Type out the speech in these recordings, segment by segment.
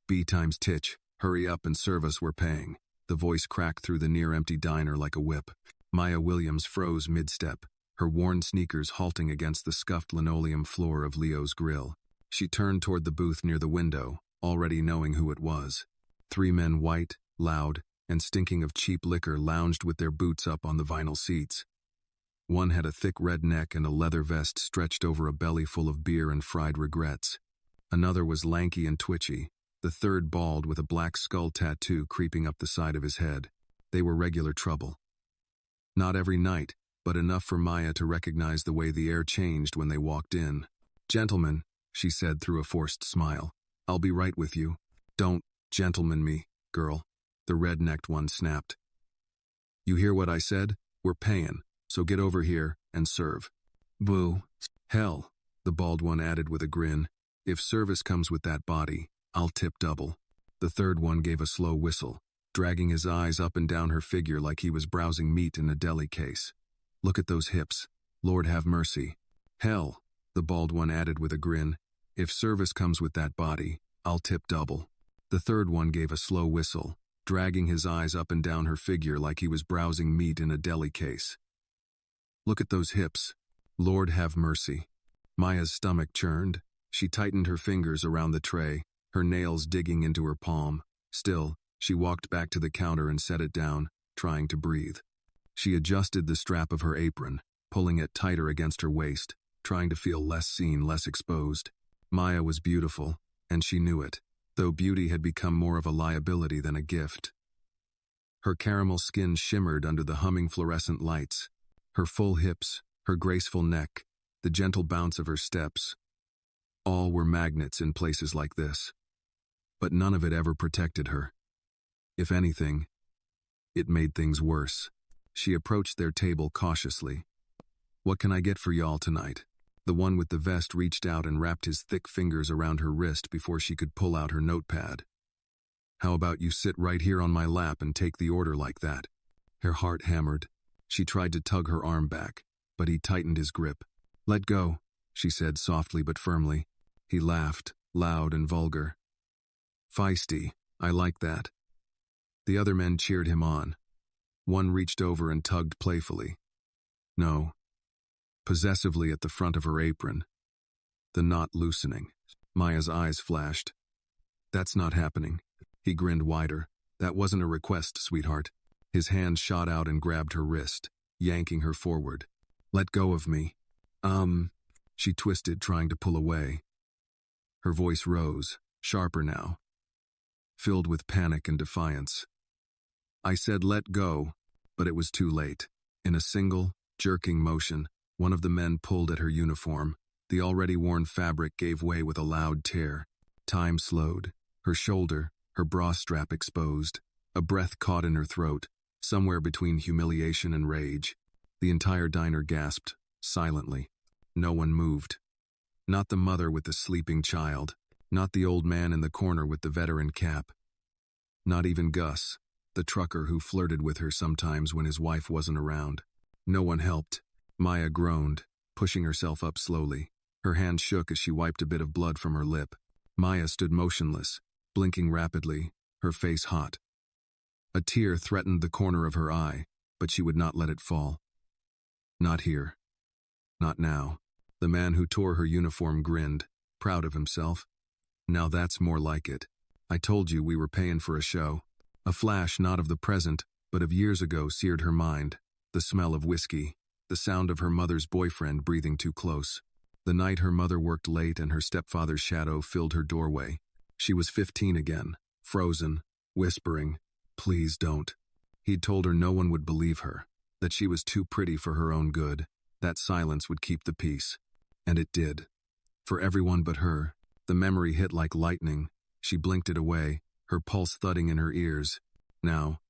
B times titch, hurry up and serve us, we're paying. The voice cracked through the near-empty diner like a whip. Maya Williams froze mid-step, her worn sneakers halting against the scuffed linoleum floor of Leo's grill. She turned toward the booth near the window, already knowing who it was. 3 men, white, loud, and stinking of cheap liquor, lounged with their boots up on the vinyl seats. One had a thick red neck and a leather vest stretched over a belly full of beer and fried regrets. Another was lanky and twitchy, the third bald with a black skull tattoo creeping up the side of his head. They were regular trouble. Not every night, but enough for Maya to recognize the way the air changed when they walked in. "Gentlemen," she said through a forced smile, "I'll be right with you." "Don't gentleman me, girl," the red-necked one snapped. "You hear what I said? We're paying, so get over here and serve." "Boo." "Hell," the bald one added with a grin. "If service comes with that body, I'll tip double." The third one gave a slow whistle, dragging his eyes up and down her figure like he was browsing meat in a deli case. "Look at those hips. Lord have mercy." "Hell," the bald one added with a grin. "If service comes with that body, I'll tip double." The third one gave a slow whistle, dragging his eyes up and down her figure like he was browsing meat in a deli case. "Look at those hips. Lord have mercy." Maya's stomach churned. She tightened her fingers around the tray, her nails digging into her palm. Still, she walked back to the counter and set it down, trying to breathe. She adjusted the strap of her apron, pulling it tighter against her waist, trying to feel less seen, less exposed. Maya was beautiful, and she knew it, though beauty had become more of a liability than a gift. Her caramel skin shimmered under the humming fluorescent lights. Her full hips, her graceful neck, the gentle bounce of her steps, all were magnets in places like this. But none of it ever protected her. If anything, it made things worse. She approached their table cautiously. "What can I get for y'all tonight?" The one with the vest reached out and wrapped his thick fingers around her wrist before she could pull out her notepad. "How about you sit right here on my lap and take the order like that?" Her heart hammered. She tried to tug her arm back, but he tightened his grip. "Let go," she said softly but firmly. He laughed, loud and vulgar. "Feisty, I like that." The other men cheered him on. One reached over and tugged playfully. No. Possessively at the front of her apron. The knot loosening. Maya's eyes flashed. "That's not happening." He grinned wider. "That wasn't a request, sweetheart." His hand shot out and grabbed her wrist, yanking her forward. "Let go of me." She twisted, trying to pull away. Her voice rose, sharper now, filled with panic and defiance. "I said let go," but it was too late. In a single, jerking motion, one of the men pulled at her uniform. The already worn fabric gave way with a loud tear. Time slowed. Her shoulder, her bra strap exposed. A breath caught in her throat, somewhere between humiliation and rage. The entire diner gasped, silently. No one moved. Not the mother with the sleeping child. Not the old man in the corner with the veteran cap. Not even Gus, the trucker who flirted with her sometimes when his wife wasn't around. No one helped. Maya groaned, pushing herself up slowly. Her hand shook as she wiped a bit of blood from her lip. Maya stood motionless, blinking rapidly, her face hot. A tear threatened the corner of her eye, but she would not let it fall. Not here. Not now. The man who tore her uniform grinned, proud of himself. "Now that's more like it. I told you we were paying for a show." A flash not of the present, but of years ago seared her mind. The smell of whiskey, the sound of her mother's boyfriend breathing too close. The night her mother worked late and her stepfather's shadow filled her doorway. She was 15 again, frozen, whispering, "Please don't." He'd told her no one would believe her, that she was too pretty for her own good, that silence would keep the peace. And it did. For everyone but her. The memory hit like lightning. She blinked it away, her pulse thudding in her ears. Now,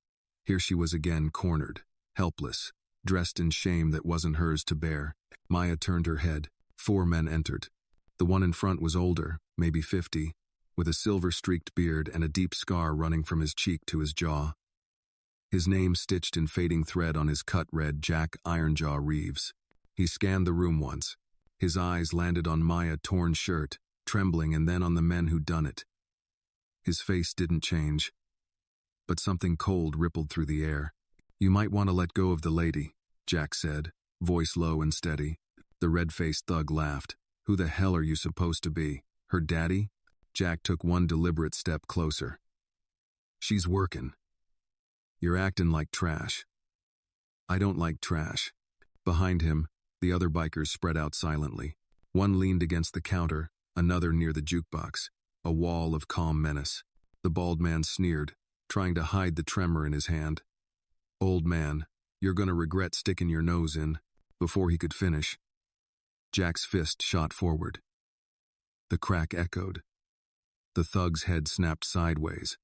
here she was again, cornered, helpless, dressed in shame that wasn't hers to bear. Maya turned her head. 4 men entered. The one in front was older, maybe 50, with a silver-streaked beard and a deep scar running from his cheek to his jaw. His name stitched in fading thread on his cut read Jack Ironjaw Reeves. He scanned the room once. His eyes landed on Maya's torn shirt, trembling, and then on the men who'd done it. His face didn't change, but something cold rippled through the air. "You might want to let go of the lady," Jack said, voice low and steady. The red-faced thug laughed. "Who the hell are you supposed to be? Her daddy?" Jack took one deliberate step closer. "She's working. You're acting like trash." "I don't like trash." Behind him, the other bikers spread out silently. One leaned against the counter, another near the jukebox, a wall of calm menace. The bald man sneered, trying to hide the tremor in his hand. "Old man, you're gonna regret sticking your nose in." Before he could finish, Jack's fist shot forward. The crack echoed. The thug's head snapped sideways,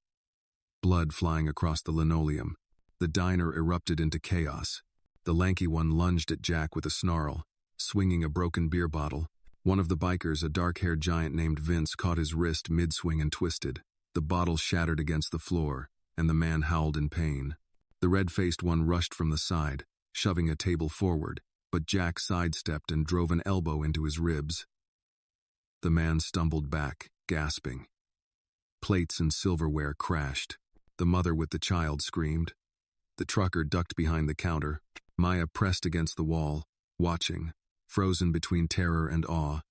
blood flying across the linoleum. The diner erupted into chaos. The lanky one lunged at Jack with a snarl, swinging a broken beer bottle. One of the bikers, a dark-haired giant named Vince, caught his wrist mid-swing and twisted. The bottle shattered against the floor, and the man howled in pain. The red-faced one rushed from the side, shoving a table forward, but Jack sidestepped and drove an elbow into his ribs. The man stumbled back, gasping. Plates and silverware crashed. The mother with the child screamed. The trucker ducked behind the counter. Maya pressed against the wall, watching, frozen between terror and awe.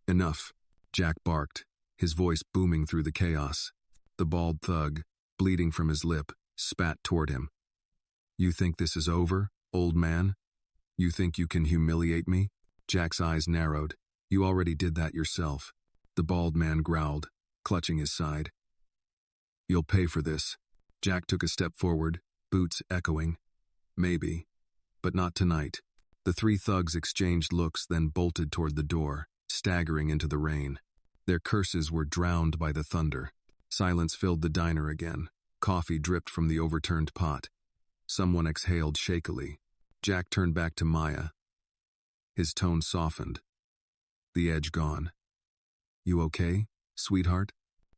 "Enough," Jack barked, his voice booming through the chaos. The bald thug, bleeding from his lip, spat toward him. "You think this is over, old man? You think you can humiliate me?" Jack's eyes narrowed. "You already did that yourself." The bald man growled, clutching his side. "You'll pay for this." Jack took a step forward, boots echoing. "Maybe, but not tonight." The three thugs exchanged looks, then bolted toward the door, staggering into the rain. Their curses were drowned by the thunder. Silence filled the diner again. Coffee dripped from the overturned pot. Someone exhaled shakily. Jack turned back to Maya. His tone softened, the edge gone. "You okay, sweetheart?"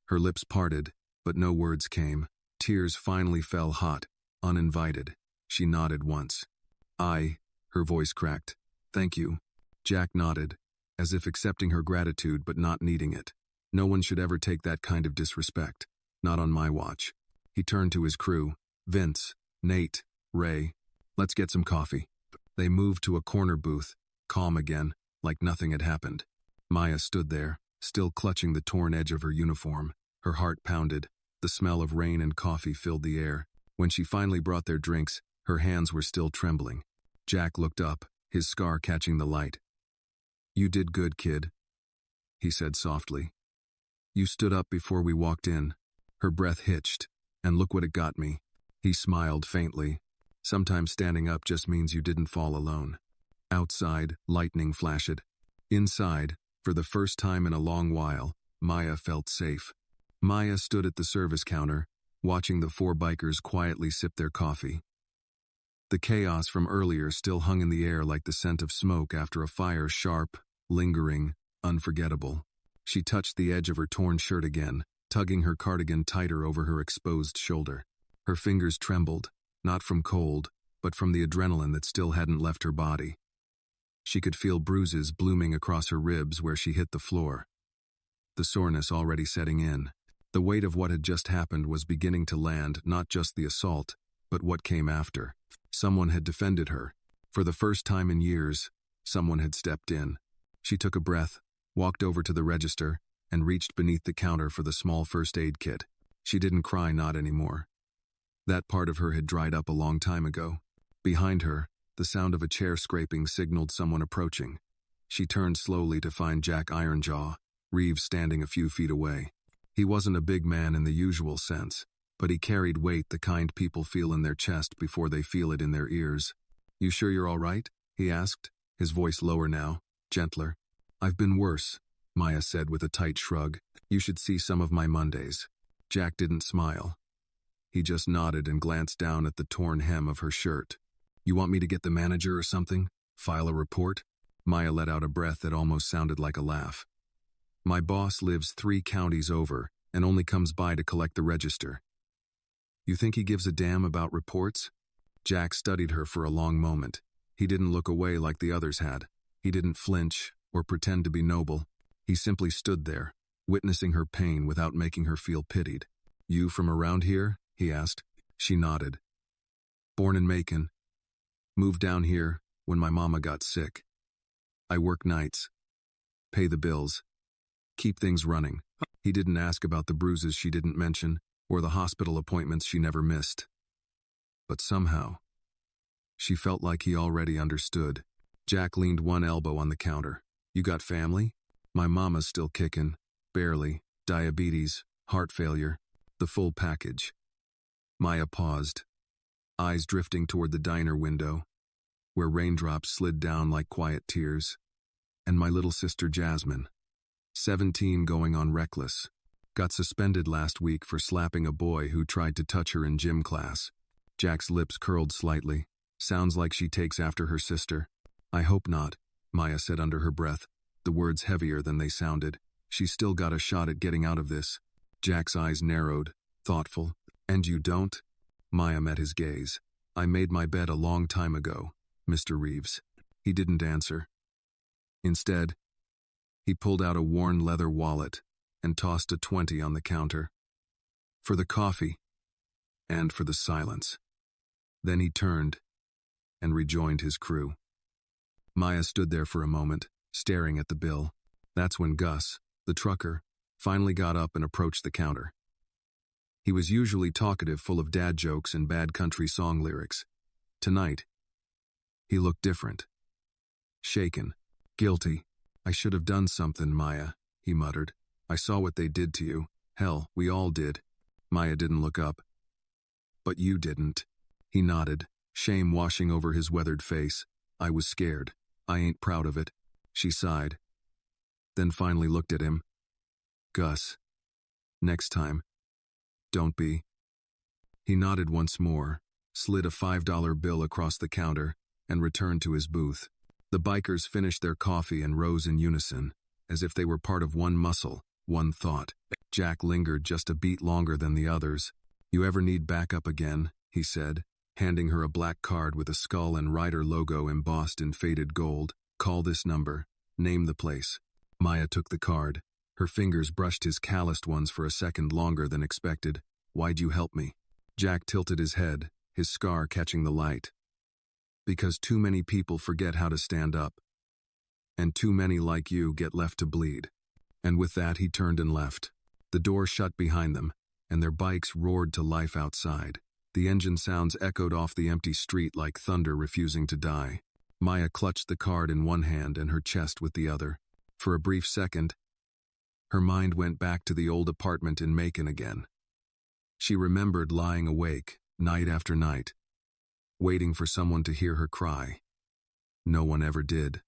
Her lips parted, but no words came. Tears finally fell hot, uninvited. She nodded once. Her voice cracked. "Thank you." Jack nodded, as if accepting her gratitude but not needing it. No one should ever take that kind of disrespect. Not on my watch. He turned to his crew. "Vince, Nate, Ray, let's get some coffee." They moved to a corner booth, calm again, like nothing had happened. Maya stood there, still clutching the torn edge of her uniform. Her heart pounded. The smell of rain and coffee filled the air. When she finally brought their drinks, her hands were still trembling. Jack looked up, his scar catching the light. "You did good, kid," he said softly. "You stood up before we walked in." Her breath hitched, and look what it got me. He smiled faintly. "Sometimes standing up just means you didn't fall alone." Outside, lightning flashed. Inside, for the first time in a long while, Maya felt safe. Maya stood at the service counter, watching the four bikers quietly sip their coffee. The chaos from earlier still hung in the air like the scent of smoke after a fire, sharp, lingering, unforgettable. She touched the edge of her torn shirt again, tugging her cardigan tighter over her exposed shoulder. Her fingers trembled, not from cold, but from the adrenaline that still hadn't left her body. She could feel bruises blooming across her ribs where she hit the floor. The soreness already setting in. The weight of what had just happened was beginning to land, not just the assault, but what came after. Someone had defended her. For the first time in years, someone had stepped in. She took a breath, walked over to the register, and reached beneath the counter for the small first aid kit. She didn't cry, not anymore. That part of her had dried up a long time ago. Behind her, the sound of a chair scraping signaled someone approaching. She turned slowly to find Jack Ironjaw, Reeves standing a few feet away. He wasn't a big man in the usual sense, but he carried weight, the kind people feel in their chest before they feel it in their ears. "You sure you're all right?" he asked, his voice lower now, gentler. "I've been worse," Maya said with a tight shrug. "You should see some of my Mondays." Jack didn't smile. He just nodded and glanced down at the torn hem of her shirt. "You want me to get the manager or something? File a report?" Maya let out a breath that almost sounded like a laugh. "My boss lives 3 counties over and only comes by to collect the register. You think he gives a damn about reports?" Jack studied her for a long moment. He didn't look away like the others had. He didn't flinch or pretend to be noble. He simply stood there, witnessing her pain without making her feel pitied. You from around here? He asked. She nodded. Born in Macon. Moved down here when my mama got sick. I work nights. Pay the bills. Keep things running. He didn't ask about the bruises she didn't mention, or the hospital appointments she never missed. But somehow, she felt like he already understood. Jack leaned one elbow on the counter. You got family? My mama's still kicking. Barely. Diabetes, heart failure, the full package. Maya paused, eyes drifting toward the diner window, where raindrops slid down like quiet tears. And my little sister Jasmine, 17 going on reckless, got suspended last week for slapping a boy who tried to touch her in gym class. Jack's lips curled slightly. Sounds like she takes after her sister. I hope not, Maya said under her breath, the words heavier than they sounded. She's still got a shot at getting out of this. Jack's eyes narrowed, thoughtful. And you don't? Maya met his gaze. I made my bed a long time ago, Mr. Reeves. He didn't answer. Instead, he pulled out a worn leather wallet and tossed a 20 on the counter. For the coffee, and for the silence. Then he turned and rejoined his crew. Maya stood there for a moment, staring at the bill. That's when Gus, the trucker, finally got up and approached the counter. He was usually talkative, full of dad jokes and bad country song lyrics. Tonight, he looked different. Shaken. Guilty. I should have done something, Maya, he muttered. I saw what they did to you. Hell, we all did. Maya didn't look up. But you didn't. He nodded, shame washing over his weathered face. I was scared. I ain't proud of it. She sighed. Then finally looked at him. Gus. Next time. Don't be. He nodded once more, slid a $5 bill across the counter, and returned to his booth. The bikers finished their coffee and rose in unison, as if they were part of one muscle, one thought. Jack lingered just a beat longer than the others. You ever need backup again, he said, handing her a black card with a skull and rider logo embossed in faded gold. Call this number. Name the place. Maya took the card. Her fingers brushed his calloused ones for a second longer than expected. Why'd you help me? Jack tilted his head, his scar catching the light. Because too many people forget how to stand up. And too many like you get left to bleed. And with that he turned and left. The door shut behind them, and their bikes roared to life outside. The engine sounds echoed off the empty street like thunder refusing to die. Maya clutched the card in one hand and her chest with the other. For a brief second, her mind went back to the old apartment in Macon again. She remembered lying awake, night after night, waiting for someone to hear her cry. No one ever did.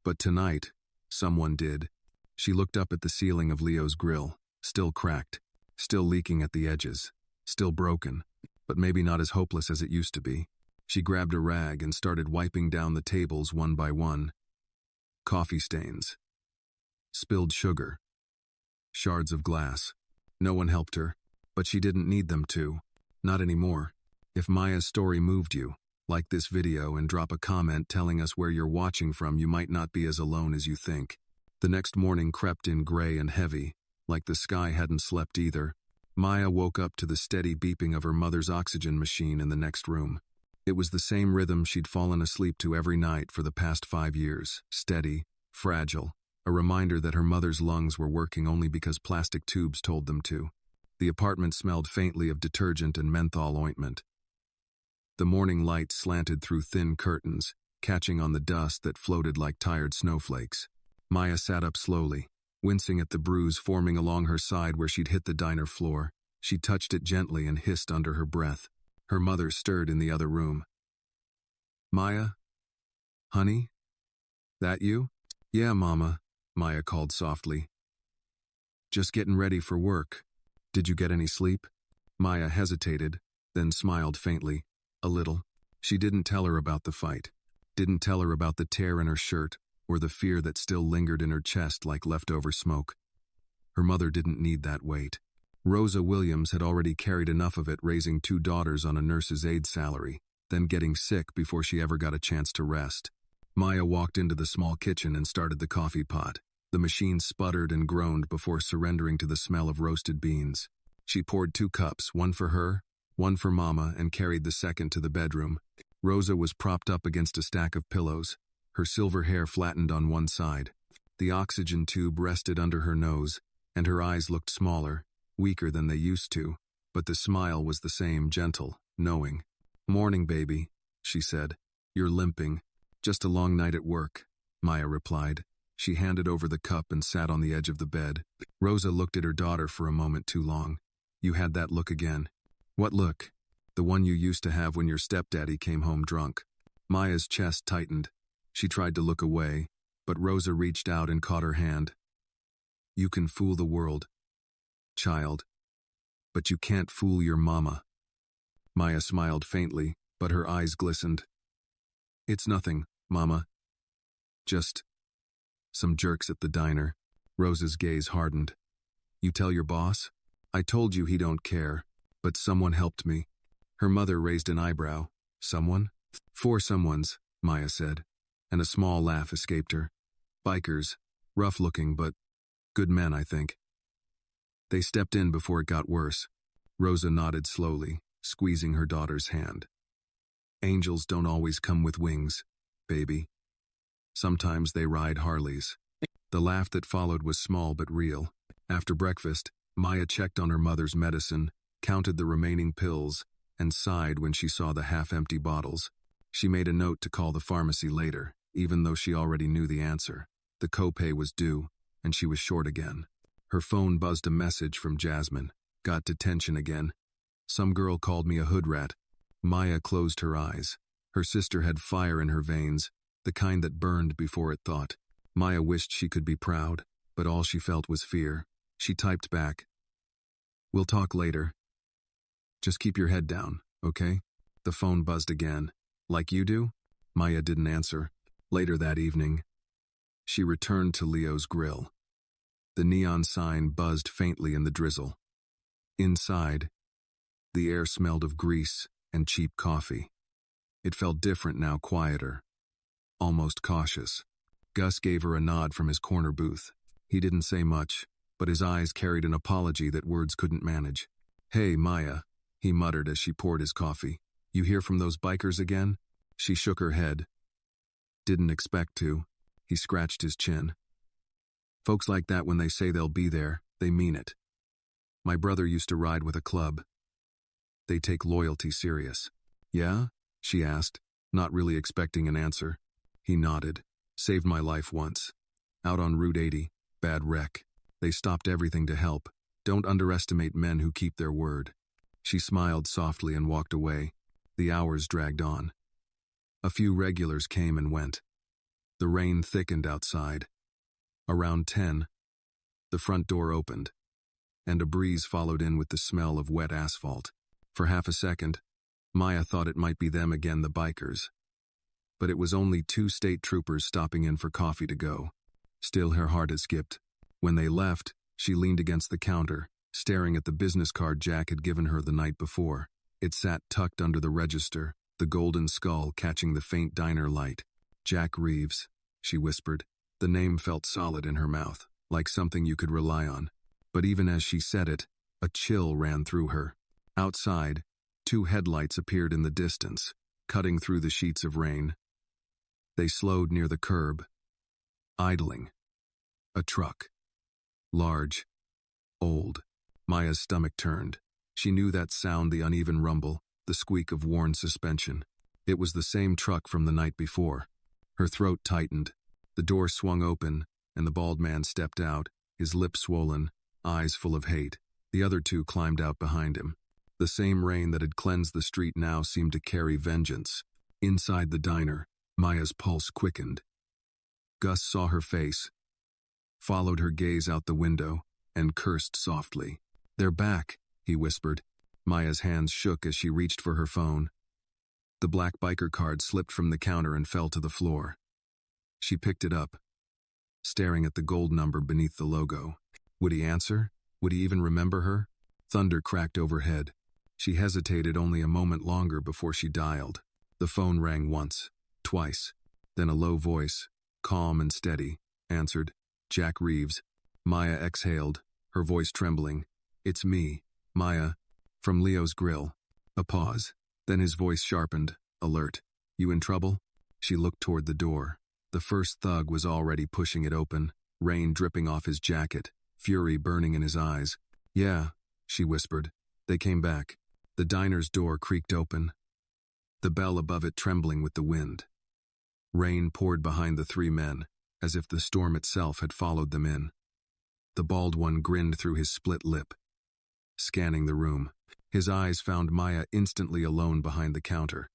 But tonight, someone did. She looked up at the ceiling of Leo's grill, still cracked, still leaking at the edges, still broken, but maybe not as hopeless as it used to be. She grabbed a rag and started wiping down the tables one by one. Coffee stains. Spilled sugar. Shards of glass. No one helped her, but she didn't need them to. Not anymore. If Maya's story moved you, like this video and drop a comment telling us where you're watching from. You might not be as alone as you think. The next morning crept in gray and heavy, like the sky hadn't slept either. Maya woke up to the steady beeping of her mother's oxygen machine in the next room. It was the same rhythm she'd fallen asleep to every night for the past 5 years. Steady, fragile, a reminder that her mother's lungs were working only because plastic tubes told them to. The apartment smelled faintly of detergent and menthol ointment. The morning light slanted through thin curtains, catching on the dust that floated like tired snowflakes. Maya sat up slowly, wincing at the bruise forming along her side where she'd hit the diner floor. She touched it gently and hissed under her breath. Her mother stirred in the other room. Maya? Honey? That you? Yeah, Mama, Maya called softly. Just getting ready for work. Did you get any sleep? Maya hesitated, then smiled faintly. A little. She didn't tell her about the fight. Didn't tell her about the tear in her shirt, or the fear that still lingered in her chest like leftover smoke. Her mother didn't need that weight. Rosa Williams had already carried enough of it raising 2 daughters on a nurse's aide salary, then getting sick before she ever got a chance to rest. Maya walked into the small kitchen and started the coffee pot. The machine sputtered and groaned before surrendering to the smell of roasted beans. She poured 2 cups, one for her, one for Mama, and carried the second to the bedroom. Rosa was propped up against a stack of pillows, her silver hair flattened on one side. The oxygen tube rested under her nose, and her eyes looked smaller, weaker than they used to, but the smile was the same, gentle, knowing. "Morning, baby," she said. "You're limping. Just a long night at work," Maya replied. She handed over the cup and sat on the edge of the bed. Rosa looked at her daughter for a moment too long. "You had that look again." "What look?" "The one you used to have when your stepdaddy came home drunk." Maya's chest tightened. She tried to look away, but Rosa reached out and caught her hand. "You can fool the world, child, but you can't fool your mama." Maya smiled faintly, but her eyes glistened. "It's nothing, Mama. Just some jerks at the diner." Rosa's gaze hardened. "You tell your boss? I told you he don't care, but someone helped me." Her mother raised an eyebrow. "Someone?" "4 someones," Maya said, and a small laugh escaped her. "Bikers, rough-looking, but good men, I think. They stepped in before it got worse." Rosa nodded slowly, squeezing her daughter's hand. "Angels don't always come with wings, baby. Sometimes they ride Harleys." The laugh that followed was small but real. After breakfast, Maya checked on her mother's medicine, counted the remaining pills, and sighed when she saw the half-empty bottles. She made a note to call the pharmacy later, even though she already knew the answer. The copay was due, and she was short again. Her phone buzzed a message from Jasmine. "Got detention again. Some girl called me a hood rat." Maya closed her eyes. Her sister had fire in her veins, the kind that burned before it thought. Maya wished she could be proud, but all she felt was fear. She typed back, "We'll talk later. Just keep your head down, okay?" The phone buzzed again. "Like you do?" Maya didn't answer. Later that evening, she returned to Leo's grill. The neon sign buzzed faintly in the drizzle. Inside, the air smelled of grease and cheap coffee. It felt different now, quieter, almost cautious. Gus gave her a nod from his corner booth. He didn't say much, but his eyes carried an apology that words couldn't manage. "Hey, Maya," he muttered as she poured his coffee. "You hear from those bikers again?" She shook her head. "Didn't expect to." He scratched his chin. "Folks like that, when they say they'll be there, they mean it. My brother used to ride with a club. They take loyalty serious." "Yeah?" she asked, not really expecting an answer. He nodded. "Saved my life once. Out on Route 80, bad wreck. They stopped everything to help. Don't underestimate men who keep their word." She smiled softly and walked away. The hours dragged on. A few regulars came and went. The rain thickened outside. Around 10, the front door opened, and a breeze followed in with the smell of wet asphalt. For half a second, Maya thought it might be them again, the bikers. But it was only 2 state troopers stopping in for coffee to go. Still, her heart had skipped. When they left, she leaned against the counter, staring at the business card Jack had given her the night before. It sat tucked under the register, the golden skull catching the faint diner light. "Jack Reeves," she whispered. The name felt solid in her mouth, like something you could rely on. But even as she said it, a chill ran through her. Outside, 2 headlights appeared in the distance, cutting through the sheets of rain. They slowed near the curb, idling. A truck. Large. Old. Maya's stomach turned. She knew that sound, the uneven rumble, the squeak of worn suspension. It was the same truck from the night before. Her throat tightened. The door swung open, and the bald man stepped out, his lips swollen, eyes full of hate. The other 2 climbed out behind him. The same rain that had cleansed the street now seemed to carry vengeance. Inside the diner, Maya's pulse quickened. Gus saw her face, followed her gaze out the window, and cursed softly. "They're back," he whispered. Maya's hands shook as she reached for her phone. The black biker card slipped from the counter and fell to the floor. She picked it up, staring at the gold number beneath the logo. Would he answer? Would he even remember her? Thunder cracked overhead. She hesitated only a moment longer before she dialed. The phone rang once, twice. Then a low voice, calm and steady, answered. "Jack Reeves." Maya exhaled, her voice trembling. "It's me, Maya, from Leo's grill. A pause. Then his voice sharpened, alert. You in trouble? She looked toward the door. The first thug was already pushing it open, rain dripping off his jacket, fury burning in his eyes. Yeah, she whispered. They came back. The diner's door creaked open, the bell above it trembling with the wind. Rain poured behind the three men, as if the storm itself had followed them in. The bald one grinned through his split lip, scanning the room. His eyes found Maya instantly alone behind the counter,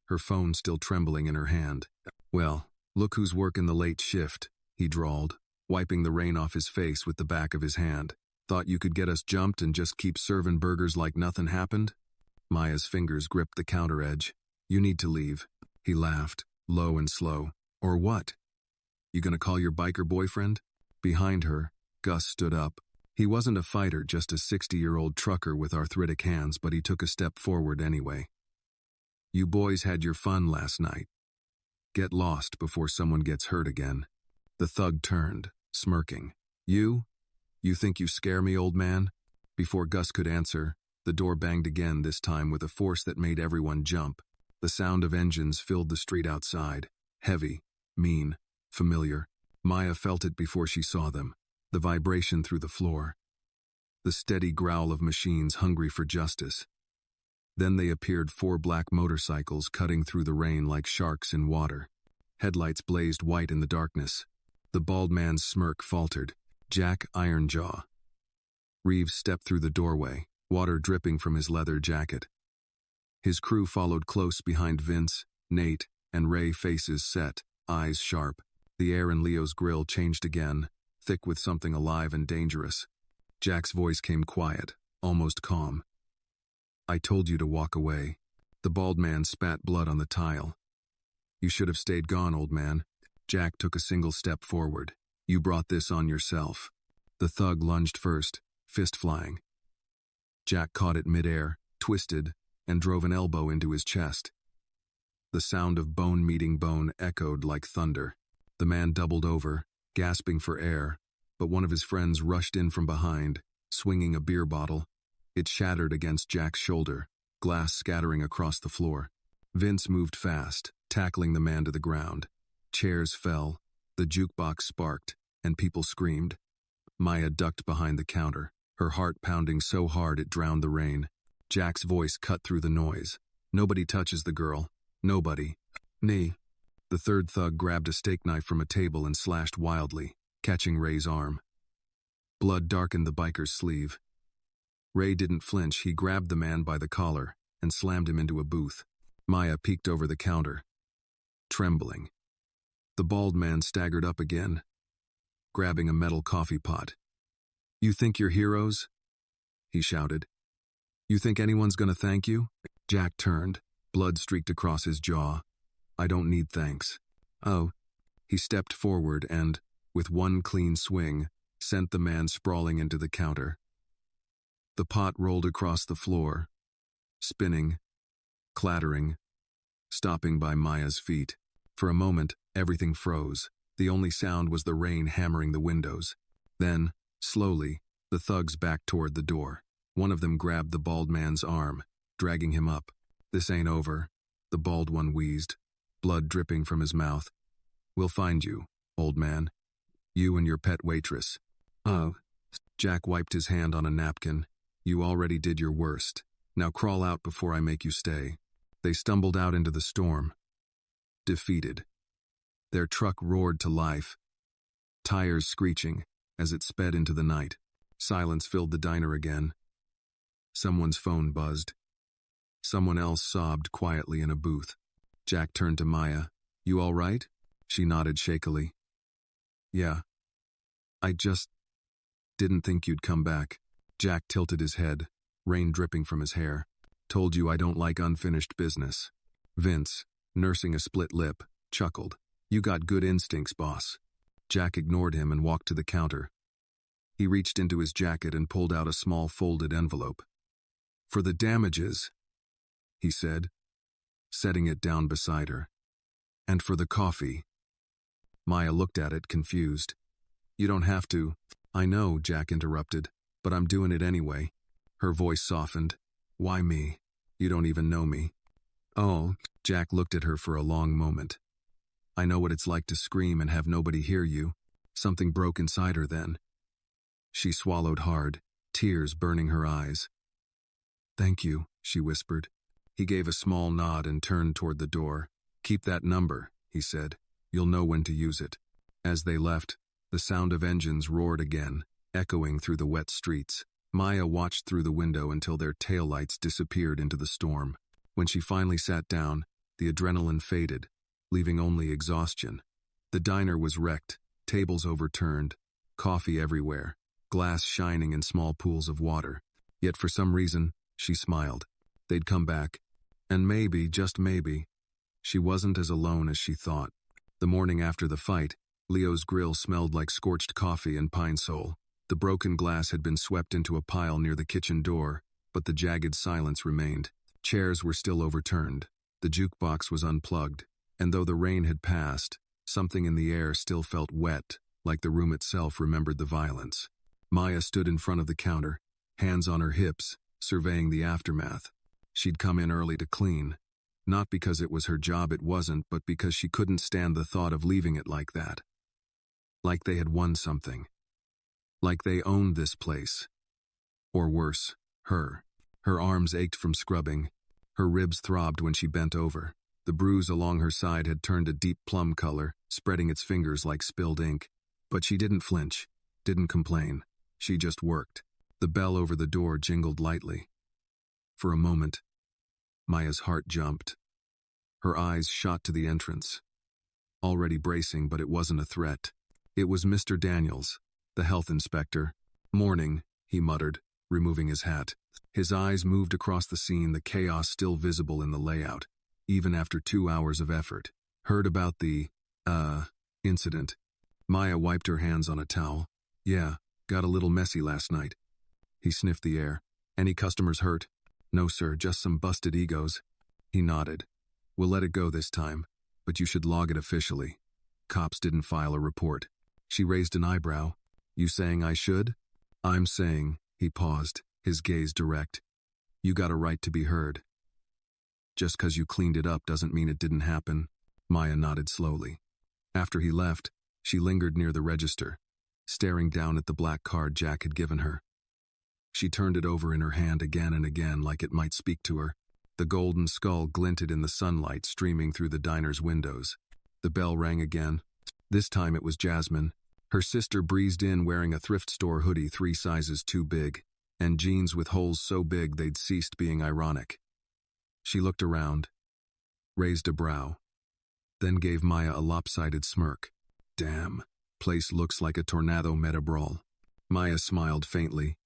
her phone still trembling in her hand. Well, look who's working the late shift, he drawled, wiping the rain off his face with the back of his hand. Thought you could get us jumped and just keep serving burgers like nothing happened? Maya's fingers gripped the counter edge. You need to leave. He laughed, low and slow. Or what? You gonna call your biker boyfriend? Behind her, Gus stood up. He wasn't a fighter, just a 60-year-old trucker with arthritic hands, but he took a step forward anyway. You boys had your fun last night. Get lost before someone gets hurt again. The thug turned, smirking. You think you scare me, old man? Before Gus could answer, the door banged again, this time with a force that made everyone jump. The sound of engines filled the street outside. Heavy, mean, familiar. Maya felt it before she saw them. The vibration through the floor. The steady growl of machines hungry for justice. Then they appeared, 4 black motorcycles cutting through the rain like sharks in water. Headlights blazed white in the darkness. The bald man's smirk faltered. Jack Ironjaw. Reeves stepped through the doorway, water dripping from his leather jacket. His crew followed close behind Vince, Nate, and Ray, faces set, eyes sharp. The air in Leo's grill changed again, thick with something alive and dangerous. Jack's voice came quiet, almost calm. I told you to walk away. The bald man spat blood on the tile. You should have stayed gone, old man. Jack took a single step forward. You brought this on yourself. The thug lunged first, fist flying. Jack caught it midair, twisted, and drove an elbow into his chest. The sound of bone meeting bone echoed like thunder. The man doubled over, gasping for air, but one of his friends rushed in from behind, swinging a beer bottle. It shattered against Jack's shoulder, glass scattering across the floor. Vince moved fast, tackling the man to the ground. Chairs fell, the jukebox sparked, and people screamed. Maya ducked behind the counter, her heart pounding so hard it drowned the rain. Jack's voice cut through the noise. Nobody touches the girl. Nobody. Knee. The third thug grabbed a steak knife from a table and slashed wildly, catching Ray's arm. Blood darkened the biker's sleeve. Ray didn't flinch. He grabbed the man by the collar and slammed him into a booth. Maya peeked over the counter, trembling. The bald man staggered up again, grabbing a metal coffee pot. You think you're heroes? He shouted. You think anyone's gonna thank you? Jack turned, blood streaked across his jaw. I don't need thanks. Oh. He stepped forward and, with one clean swing, sent the man sprawling into the counter. The pot rolled across the floor, spinning, clattering, stopping by Maya's feet. For a moment, everything froze. The only sound was the rain hammering the windows. Then, slowly, the thugs backed toward the door. One of them grabbed the bald man's arm, dragging him up. This ain't over, the bald one wheezed, blood dripping from his mouth. We'll find you, old man. You and your pet waitress. Oh. Jack wiped his hand on a napkin. You already did your worst. Now crawl out before I make you stay. They stumbled out into the storm. Defeated. Their truck roared to life, tires screeching as it sped into the night. Silence filled the diner again. Someone's phone buzzed. Someone else sobbed quietly in a booth. Jack turned to Maya. You all right? She nodded shakily. Yeah. I just didn't think you'd come back. Jack tilted his head, rain dripping from his hair. Told you I don't like unfinished business. Vince, nursing a split lip, chuckled. You got good instincts, boss. Jack ignored him and walked to the counter. He reached into his jacket and pulled out a small folded envelope. For the damages, he said, setting it down beside her. And for the coffee. Maya looked at it, confused. You don't have to. I know, Jack interrupted, but I'm doing it anyway. Her voice softened. Why me? You don't even know me. Oh, Jack looked at her for a long moment. I know what it's like to scream and have nobody hear you. Something broke inside her then. She swallowed hard, tears burning her eyes. Thank you, she whispered. He gave a small nod and turned toward the door. Keep that number, he said. You'll know when to use it. As they left, the sound of engines roared again, echoing through the wet streets. Maya watched through the window until their taillights disappeared into the storm. When she finally sat down, the adrenaline faded, leaving only exhaustion. The diner was wrecked, tables overturned, coffee everywhere, glass shining in small pools of water. Yet for some reason, she smiled. They'd come back. And maybe, just maybe, she wasn't as alone as she thought. The morning after the fight, Leo's grill smelled like scorched coffee and pine sol. The broken glass had been swept into a pile near the kitchen door, but the jagged silence remained. Chairs were still overturned. The jukebox was unplugged, and though the rain had passed, something in the air still felt wet, like the room itself remembered the violence. Maya stood in front of the counter, hands on her hips, surveying the aftermath. She'd come in early to clean. Not because it was her job, it wasn't, but because she couldn't stand the thought of leaving it like that. Like they had won something. Like they owned this place. Or worse, her. Her arms ached from scrubbing. Her ribs throbbed when she bent over. The bruise along her side had turned a deep plum color, spreading its fingers like spilled ink. But she didn't flinch, didn't complain. She just worked. The bell over the door jingled lightly. For a moment, Maya's heart jumped. Her eyes shot to the entrance. Already bracing, but it wasn't a threat. It was Mr. Daniels, the health inspector. Morning, he muttered, removing his hat. His eyes moved across the scene, the chaos still visible in the layout, even after 2 hours of effort. Heard about the, incident. Maya wiped her hands on a towel. Yeah, got a little messy last night. He sniffed the air. Any customers hurt? No, sir, just some busted egos. He nodded. We'll let it go this time, but you should log it officially. Cops didn't file a report. She raised an eyebrow. You saying I should? I'm saying, he paused, his gaze direct. You got a right to be heard. Just 'cause you cleaned it up doesn't mean it didn't happen. Maya nodded slowly. After he left, she lingered near the register, staring down at the black card Jack had given her. She turned it over in her hand again and again like it might speak to her. The golden skull glinted in the sunlight streaming through the diner's windows. The bell rang again. This time it was Jasmine. Her sister breezed in wearing a thrift store hoodie 3 sizes too big, and jeans with holes so big they'd ceased being ironic. She looked around, raised a brow, then gave Maya a lopsided smirk. Damn, place looks like a tornado meta-brawl. Maya smiled faintly.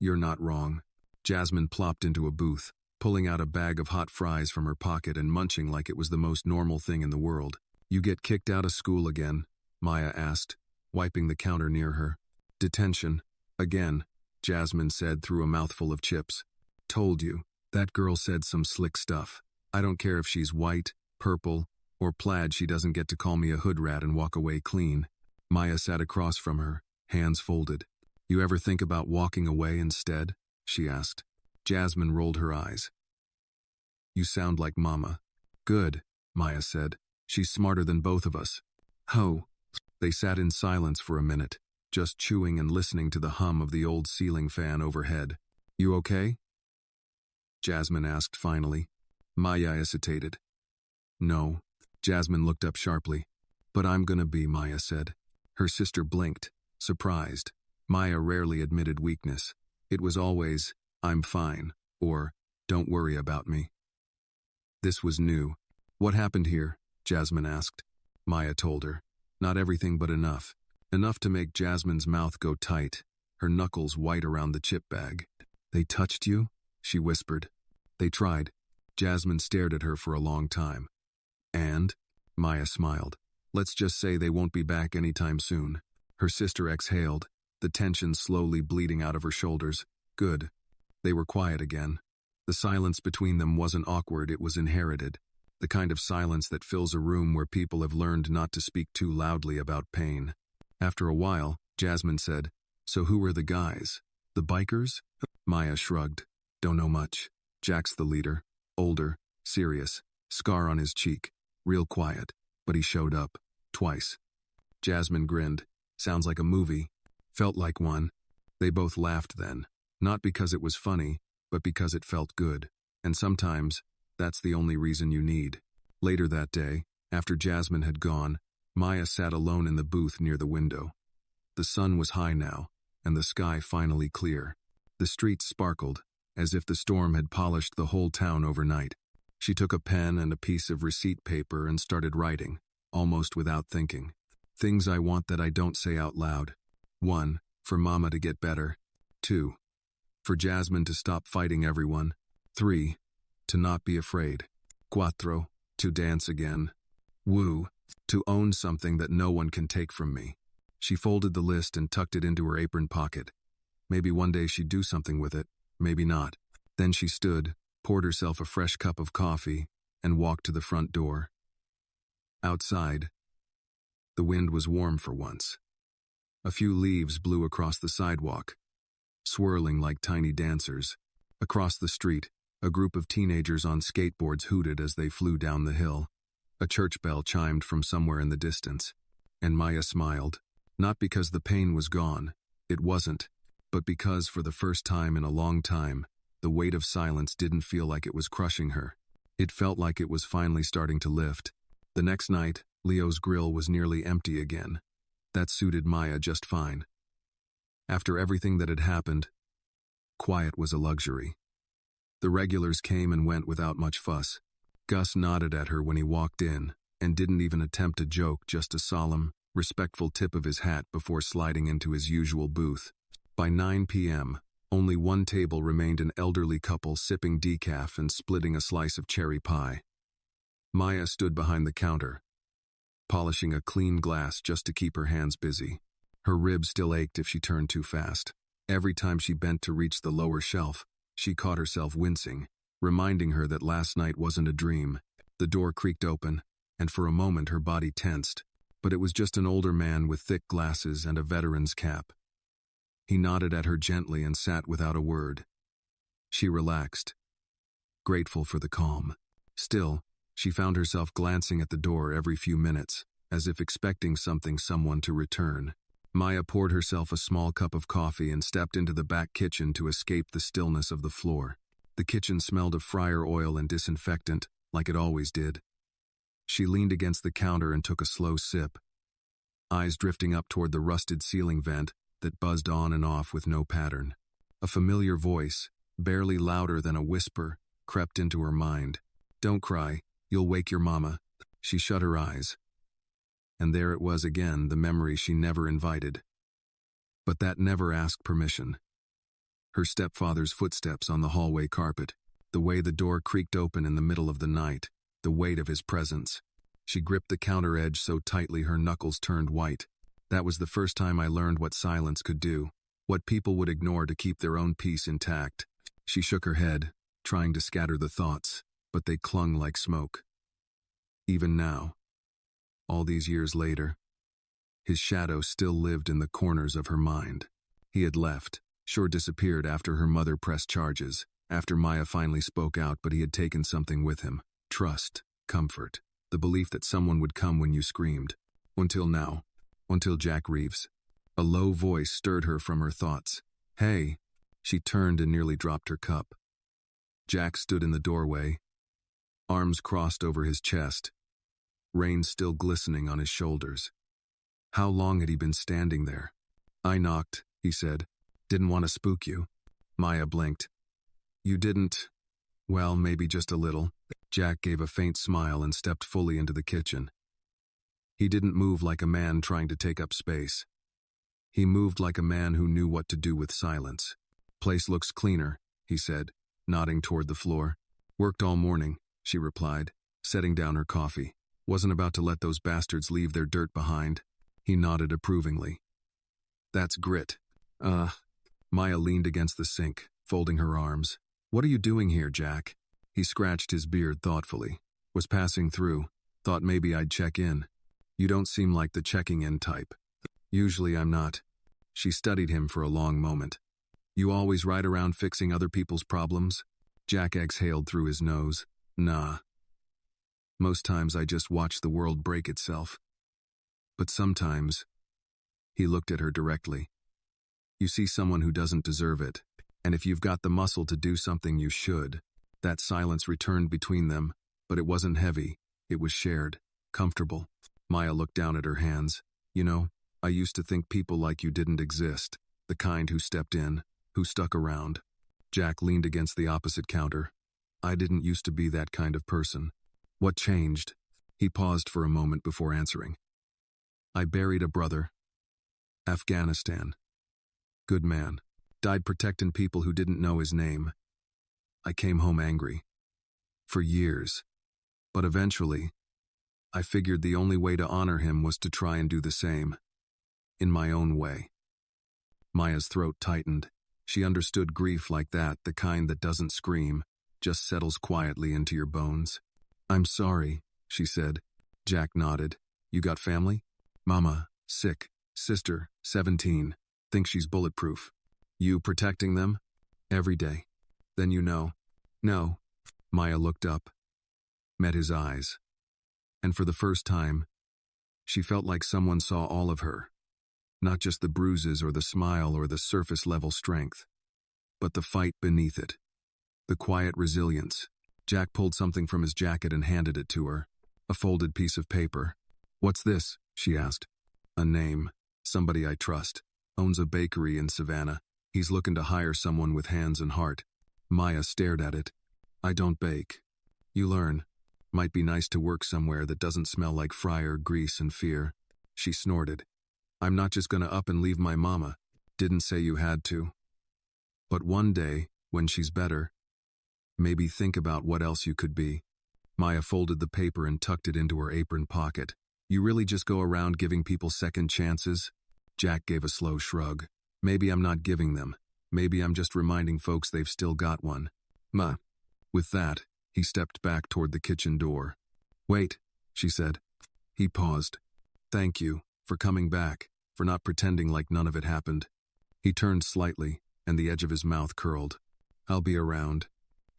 You're not wrong. Jasmine plopped into a booth, pulling out a bag of hot fries from her pocket and munching like it was the most normal thing in the world. You get kicked out of school again? Maya asked, wiping the counter near her. Detention. Again, Jasmine said through a mouthful of chips. Told you, that girl said some slick stuff. I don't care if she's white, purple, or plaid, she doesn't get to call me a hood rat and walk away clean. Maya sat across from her, hands folded. You ever think about walking away instead? She asked. Jasmine rolled her eyes. You sound like Mama. Good, Maya said. She's smarter than both of us. Ho. They sat in silence for a minute, just chewing and listening to the hum of the old ceiling fan overhead. You okay? Jasmine asked finally. Maya hesitated. No. Jasmine looked up sharply. But I'm gonna be, Maya said. Her sister blinked, surprised. Maya rarely admitted weakness. It was always, I'm fine, or, don't worry about me. This was new. What happened here? Jasmine asked. Maya told her. Not everything, but enough. Enough to make Jasmine's mouth go tight, her knuckles white around the chip bag. They touched you? She whispered. They tried. Jasmine stared at her for a long time. And? Maya smiled. Let's just say they won't be back anytime soon. Her sister exhaled, the tension slowly bleeding out of her shoulders. Good. They were quiet again. The silence between them wasn't awkward, it was inherited. The kind of silence that fills a room where people have learned not to speak too loudly about pain. After a while, Jasmine said, So who were the guys? The bikers? Maya shrugged. Don't know much. Jack's the leader. Older, serious, scar on his cheek. Real quiet, but he showed up. Twice. Jasmine grinned. Sounds like a movie. Felt like one. They both laughed then. Not because it was funny, but because it felt good. And sometimes, that's the only reason you need. Later that day, after Jasmine had gone, Maya sat alone in the booth near the window. The sun was high now, and the sky finally clear. The streets sparkled, as if the storm had polished the whole town overnight. She took a pen and a piece of receipt paper and started writing, almost without thinking. Things I want that I don't say out loud. 1. For Mama to get better. 2. For Jasmine to stop fighting everyone. 3. To not be afraid. 4. To dance again. Woo. To own something that no one can take from me. She folded the list and tucked it into her apron pocket. Maybe one day she'd do something with it, maybe not. Then she stood, poured herself a fresh cup of coffee, and walked to the front door. Outside, the wind was warm for once. A few leaves blew across the sidewalk, swirling like tiny dancers. Across the street, a group of teenagers on skateboards hooted as they flew down the hill. A church bell chimed from somewhere in the distance, and Maya smiled. Not because the pain was gone, it wasn't, but because for the first time in a long time, the weight of silence didn't feel like it was crushing her. It felt like it was finally starting to lift. The next night, Leo's grill was nearly empty again. That suited Maya just fine. After everything that had happened, quiet was a luxury. The regulars came and went without much fuss. Gus nodded at her when he walked in, and didn't even attempt a joke, just a solemn, respectful tip of his hat before sliding into his usual booth. By 9 p.m., only one table remained, an elderly couple sipping decaf and splitting a slice of cherry pie. Maya stood behind the counter, polishing a clean glass just to keep her hands busy. Her ribs still ached if she turned too fast. Every time she bent to reach the lower shelf, she caught herself wincing, reminding her that last night wasn't a dream. The door creaked open, and for a moment her body tensed, but it was just an older man with thick glasses and a veteran's cap. He nodded at her gently and sat without a word. She relaxed, grateful for the calm. Still, she found herself glancing at the door every few minutes, as if expecting someone to return. Maya poured herself a small cup of coffee and stepped into the back kitchen to escape the stillness of the floor. The kitchen smelled of fryer oil and disinfectant, like it always did. She leaned against the counter and took a slow sip, eyes drifting up toward the rusted ceiling vent that buzzed on and off with no pattern. A familiar voice, barely louder than a whisper, crept into her mind. Don't cry, you'll wake your mama. She shut her eyes. And there it was again, the memory she never invited. But that never asked permission. Her stepfather's footsteps on the hallway carpet, the way the door creaked open in the middle of the night, the weight of his presence. She gripped the counter edge so tightly her knuckles turned white. That was the first time I learned what silence could do, what people would ignore to keep their own peace intact. She shook her head, trying to scatter the thoughts, but they clung like smoke. Even now, all these years later, his shadow still lived in the corners of her mind. He had left, sure disappeared after her mother pressed charges, after Maya finally spoke out, but he had taken something with him. Trust, comfort, the belief that someone would come when you screamed. Until now. Until Jack Reeves. A low voice stirred her from her thoughts. Hey. She turned and nearly dropped her cup. Jack stood in the doorway, arms crossed over his chest, rain still glistening on his shoulders. How long had he been standing there? I knocked, he said. Didn't want to spook you. Maya blinked. You didn't? Well, maybe just a little. Jack gave a faint smile and stepped fully into the kitchen. He didn't move like a man trying to take up space. He moved like a man who knew what to do with silence. Place looks cleaner, he said, nodding toward the floor. Worked all morning, she replied, setting down her coffee. Wasn't about to let those bastards leave their dirt behind. He nodded approvingly. That's grit. Maya leaned against the sink, folding her arms. What are you doing here, Jack? He scratched his beard thoughtfully. Was passing through. Thought maybe I'd check in. You don't seem like the checking in type. Usually I'm not. She studied him for a long moment. You always ride around fixing other people's problems? Jack exhaled through his nose. Nah. Most times I just watch the world break itself. But sometimes, he looked at her directly. You see someone who doesn't deserve it, and if you've got the muscle to do something, you should. That silence returned between them, but it wasn't heavy. It was shared, comfortable. Maya looked down at her hands. You know, I used to think people like you didn't exist, the kind who stepped in, who stuck around. Jack leaned against the opposite counter. I didn't used to be that kind of person. What changed? He paused for a moment before answering. I buried a brother. Afghanistan. Good man. Died protecting people who didn't know his name. I came home angry. For years. But eventually, I figured the only way to honor him was to try and do the same. In my own way. Maya's throat tightened. She understood grief like that, the kind that doesn't scream, just settles quietly into your bones. I'm sorry, she said. Jack nodded. You got family? Mama, sick. Sister, 17. Thinks she's bulletproof. You protecting them? Every day. Then you know. No. Maya looked up. Met his eyes. And for the first time, she felt like someone saw all of her. Not just the bruises or the smile or the surface-level strength, but the fight beneath it. The quiet resilience. Jack pulled something from his jacket and handed it to her. A folded piece of paper. What's this? She asked. A name. Somebody I trust. Owns a bakery in Savannah. He's looking to hire someone with hands and heart. Maya stared at it. I don't bake. You learn. Might be nice to work somewhere that doesn't smell like fryer, grease, and fear. She snorted. I'm not just gonna up and leave my mama. Didn't say you had to. But one day, when she's better, maybe think about what else you could be. Maya folded the paper and tucked it into her apron pocket. You really just go around giving people second chances? Jack gave a slow shrug. Maybe I'm not giving them. Maybe I'm just reminding folks they've still got one. Ma. With that, he stepped back toward the kitchen door. Wait, she said. He paused. Thank you, for coming back, for not pretending like none of it happened. He turned slightly, and the edge of his mouth curled. I'll be around.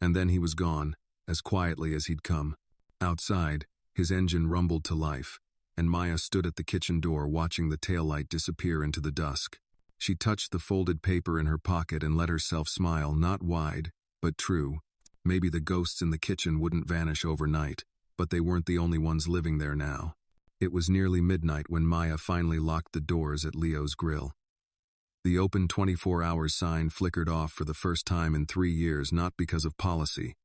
And then he was gone, as quietly as he'd come. Outside, his engine rumbled to life, and Maya stood at the kitchen door watching the taillight disappear into the dusk. She touched the folded paper in her pocket and let herself smile, not wide, but true. Maybe the ghosts in the kitchen wouldn't vanish overnight, but they weren't the only ones living there now. It was nearly midnight when Maya finally locked the doors at Leo's grill. The open 24-hour sign flickered off for the first time in 3 years, not because of policy,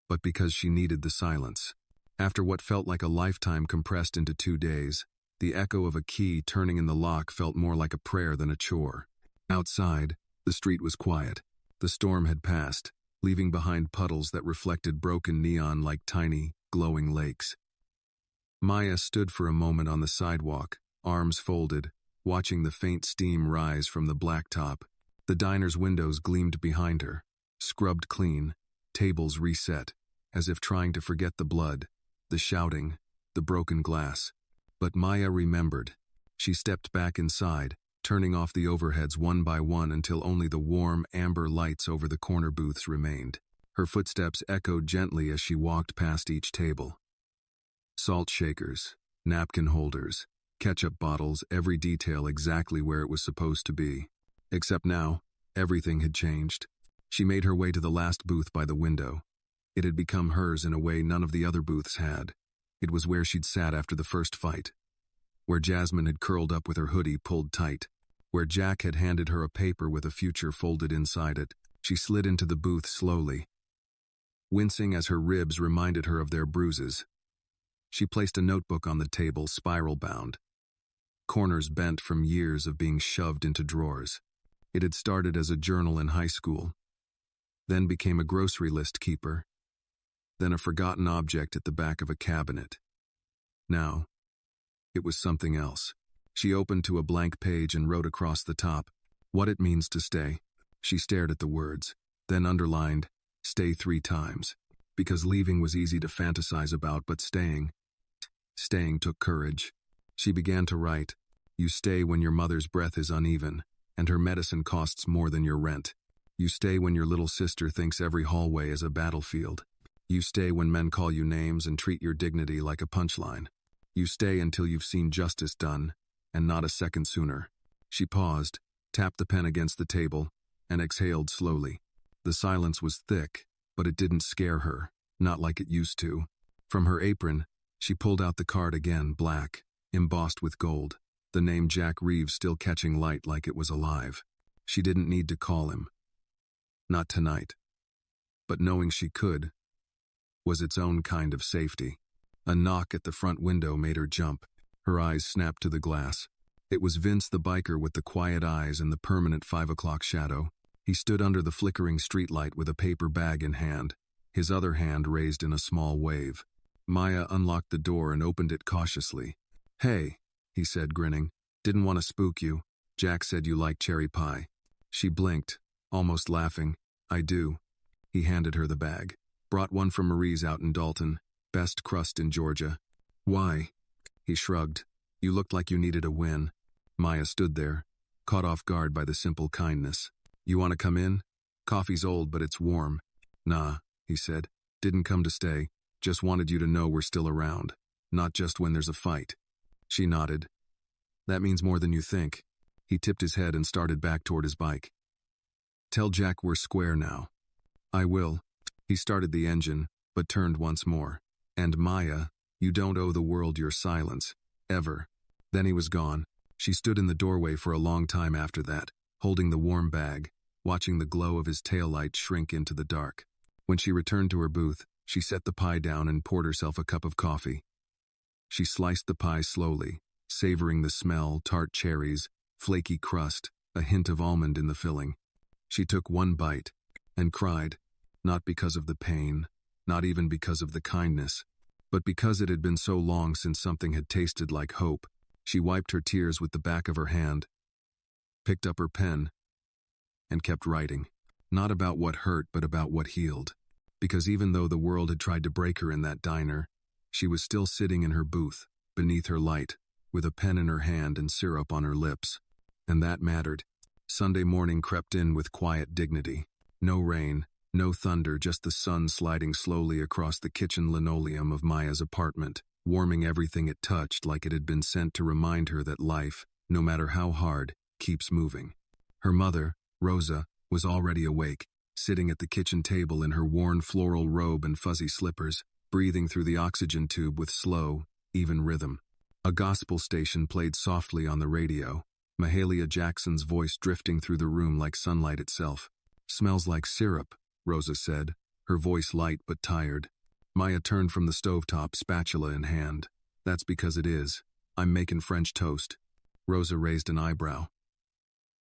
but because she needed the silence. After what felt like a lifetime compressed into 2 days, the echo of a key turning in the lock felt more like a prayer than a chore. Outside, the street was quiet. The storm had passed, leaving behind puddles that reflected broken neon like tiny, glowing lakes. Maya stood for a moment on the sidewalk, arms folded, watching the faint steam rise from the blacktop. The diner's windows gleamed behind her, scrubbed clean, tables reset, as if trying to forget the blood, the shouting, the broken glass. But Maya remembered. She stepped back inside, turning off the overheads one by one until only the warm, amber lights over the corner booths remained. Her footsteps echoed gently as she walked past each table. Salt shakers, napkin holders, ketchup bottles, every detail exactly where it was supposed to be. Except now, everything had changed. She made her way to the last booth by the window. It had become hers in a way none of the other booths had. It was where she'd sat after the first fight. Where Jasmine had curled up with her hoodie pulled tight. Where Jack had handed her a paper with a future folded inside it. She slid into the booth slowly, wincing as her ribs reminded her of their bruises. She placed a notebook on the table, spiral-bound. Corners bent from years of being shoved into drawers. It had started as a journal in high school, then became a grocery list keeper, then a forgotten object at the back of a cabinet. Now, it was something else. She opened to a blank page and wrote across the top, "What it means to stay." She stared at the words, then underlined, "Stay 3 times." Because leaving was easy to fantasize about, but staying took courage. She began to write, "You stay when your mother's breath is uneven. and her medicine costs more than your rent. You stay when your little sister thinks every hallway is a battlefield. You stay when men call you names and treat your dignity like a punchline. You stay until you've seen justice done, and not a second sooner. She paused, tapped the pen against the table, and exhaled slowly. The silence was thick, but it didn't scare her, not like it used to. From her apron, she pulled out the card again, black, embossed with gold, the name Jack Reeves still catching light like it was alive. She didn't need to call him. Not tonight. But knowing she could was its own kind of safety. A knock at the front window made her jump. Her eyes snapped to the glass. It was Vince the biker with the quiet eyes and the permanent 5 o'clock shadow. He stood under the flickering streetlight with a paper bag in hand, his other hand raised in a small wave. Maya unlocked the door and opened it cautiously. "Hey," he said, grinning. "Didn't want to spook you. Jack said you like cherry pie." She blinked, almost laughing. "I do." He handed her the bag. "Brought one from Marie's out in Dalton. Best crust in Georgia." "Why?" He shrugged. "You looked like you needed a win." Maya stood there, caught off guard by the simple kindness. "You want to come in? Coffee's old, but it's warm." "Nah," he said. "Didn't come to stay. Just wanted you to know we're still around. Not just when there's a fight." She nodded. "That means more than you think." He tipped his head and started back toward his bike. "Tell Jack we're square now." "I will." He started the engine, but turned once more. "And Maya, you don't owe the world your silence. Ever." Then he was gone. She stood in the doorway for a long time after that, holding the warm bag, watching the glow of his taillight shrink into the dark. When she returned to her booth, she set the pie down and poured herself a cup of coffee. She sliced the pie slowly, savoring the smell, tart cherries, flaky crust, a hint of almond in the filling. She took one bite and cried, not because of the pain, not even because of the kindness, but because it had been so long since something had tasted like hope. She wiped her tears with the back of her hand, picked up her pen, and kept writing. Not about what hurt, but about what healed. Because even though the world had tried to break her in that diner, she was still sitting in her booth, beneath her light, with a pen in her hand and syrup on her lips. And that mattered. Sunday morning crept in with quiet dignity. No rain, no thunder, just the sun sliding slowly across the kitchen linoleum of Maya's apartment, warming everything it touched like it had been sent to remind her that life, no matter how hard, keeps moving. Her mother, Rosa, was already awake, sitting at the kitchen table in her worn floral robe and fuzzy slippers, breathing through the oxygen tube with slow, even rhythm. A gospel station played softly on the radio, Mahalia Jackson's voice drifting through the room like sunlight itself. "Smells like syrup," Rosa said, her voice light but tired. Maya turned from the stovetop, spatula in hand. "That's because it is. I'm making French toast." Rosa raised an eyebrow.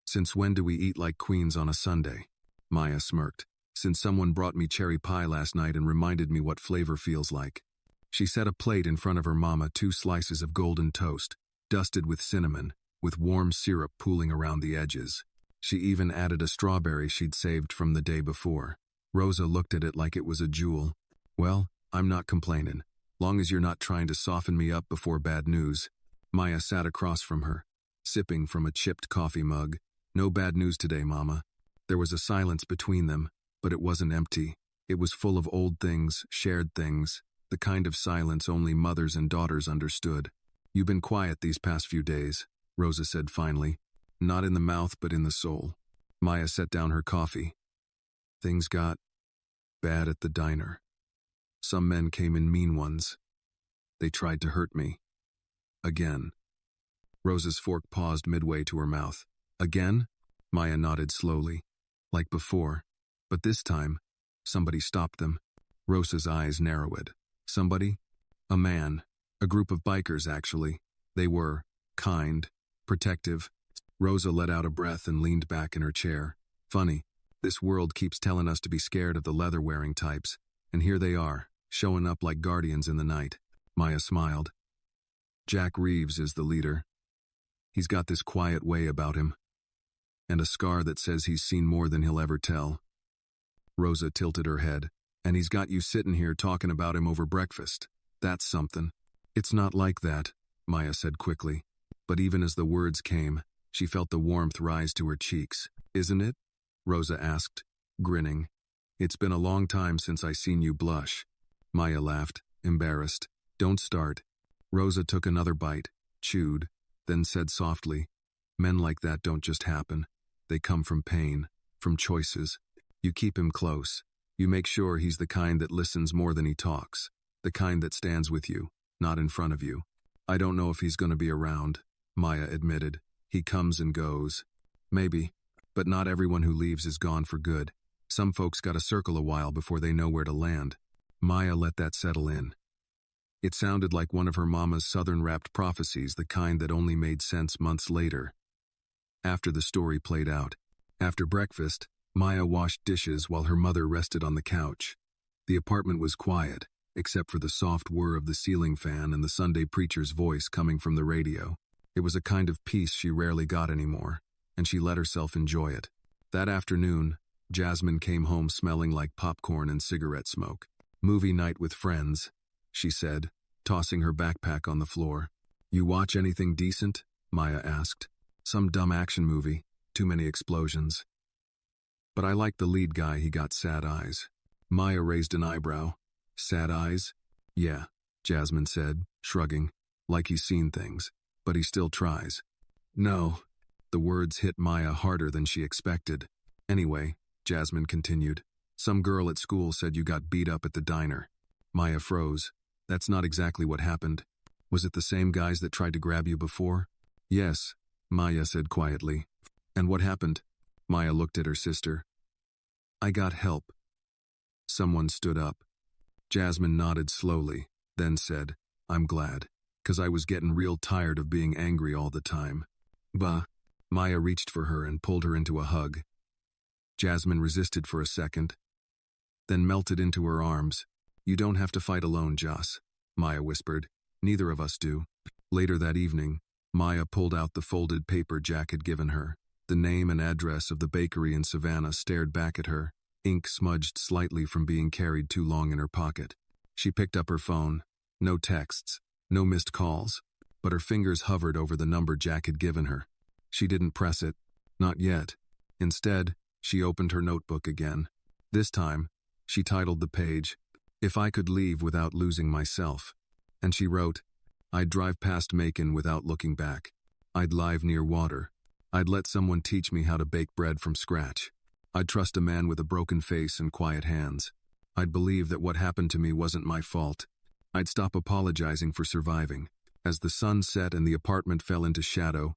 "Since when do we eat like queens on a Sunday?" Maya smirked. "Since someone brought me cherry pie last night and reminded me what flavor feels like." She set a plate in front of her mama, 2 slices of golden toast, dusted with cinnamon, with warm syrup pooling around the edges. She even added a strawberry she'd saved from the day before. Rosa looked at it like it was a jewel. "Well, I'm not complaining, long as you're not trying to soften me up before bad news." Maya sat across from her, sipping from a chipped coffee mug. "No bad news today, Mama." There was a silence between them, but it wasn't empty. It was full of old things, shared things, the kind of silence only mothers and daughters understood. "You've been quiet these past few days," Rosa said finally. "Not in the mouth, but in the soul." Maya set down her coffee. "Things got bad at the diner. Some men came in, mean ones. They tried to hurt me. Again." Rosa's fork paused midway to her mouth. "Again?" Maya nodded slowly. "Like before. But this time, somebody stopped them." Rosa's eyes narrowed. "Somebody?" "A man. A group of bikers, actually. They were kind, protective." Rosa let out a breath and leaned back in her chair. "Funny. This world keeps telling us to be scared of the leather-wearing types. And here they are, showing up like guardians in the night." Maya smiled. "Jack Reeves is the leader. He's got this quiet way about him. And a scar that says he's seen more than he'll ever tell." Rosa tilted her head. "And he's got you sitting here talking about him over breakfast. That's something." "It's not like that," Maya said quickly. But even as the words came, She felt the warmth rise to her cheeks. "Isn't it?" Rosa asked, grinning. "It's been a long time since I seen you blush." Maya laughed, embarrassed. "Don't start." Rosa took another bite, chewed, then said softly, "Men like that don't just happen. They come from pain, from choices. You keep him close. You make sure he's the kind that listens more than he talks. The kind that stands with you, not in front of you." "I don't know if he's going to be around," Maya admitted. "He comes and goes." "Maybe. But not everyone who leaves is gone for good. Some folks gotta circle a while before they know where to land." Maya let that settle in. It sounded like one of her mama's southern-wrapped prophecies, the kind that only made sense months later. After the story played out, after breakfast, Maya washed dishes while her mother rested on the couch. The apartment was quiet, except for the soft whir of the ceiling fan and the Sunday preacher's voice coming from the radio. It was a kind of peace she rarely got anymore, and she let herself enjoy it. That afternoon, Jasmine came home smelling like popcorn and cigarette smoke. "Movie night with friends," she said, tossing her backpack on the floor. "You watch anything decent?" Maya asked. "Some dumb action movie, too many explosions." "But I like the lead guy, he got sad eyes." Maya raised an eyebrow. "Sad eyes?" "Yeah," Jasmine said, shrugging, "like he's seen things, but he still tries." "No." The words hit Maya harder than she expected. "Anyway," Jasmine continued, "some girl at school said you got beat up at the diner." Maya froze. "That's not exactly what happened. Was it the same guys that tried to grab you before?" "Yes," Maya said quietly. "And what happened?" Maya looked at her sister. "I got help." Someone stood up. Jasmine nodded slowly, then said, "I'm glad, 'cause I was getting real tired of being angry all the time." "Bah." Maya reached for her and pulled her into a hug. Jasmine resisted for a second, then melted into her arms. "You don't have to fight alone, Joss," Maya whispered. "Neither of us do." Later that evening, Maya pulled out the folded paper Jack had given her. The name and address of the bakery in Savannah stared back at her, ink smudged slightly from being carried too long in her pocket. She picked up her phone. No texts, no missed calls, but her fingers hovered over the number Jack had given her. She didn't press it. Not yet. Instead, she opened her notebook again. This time, she titled the page, "If I Could Leave Without Losing Myself." And she wrote, "I'd drive past Macon without looking back. I'd live near water. I'd let someone teach me how to bake bread from scratch. I'd trust a man with a broken face and quiet hands. I'd believe that what happened to me wasn't my fault. I'd stop apologizing for surviving." As the sun set and the apartment fell into shadow,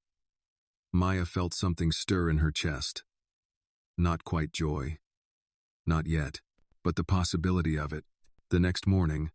Maya felt something stir in her chest. Not quite joy. Not yet, but the possibility of it. The next morning,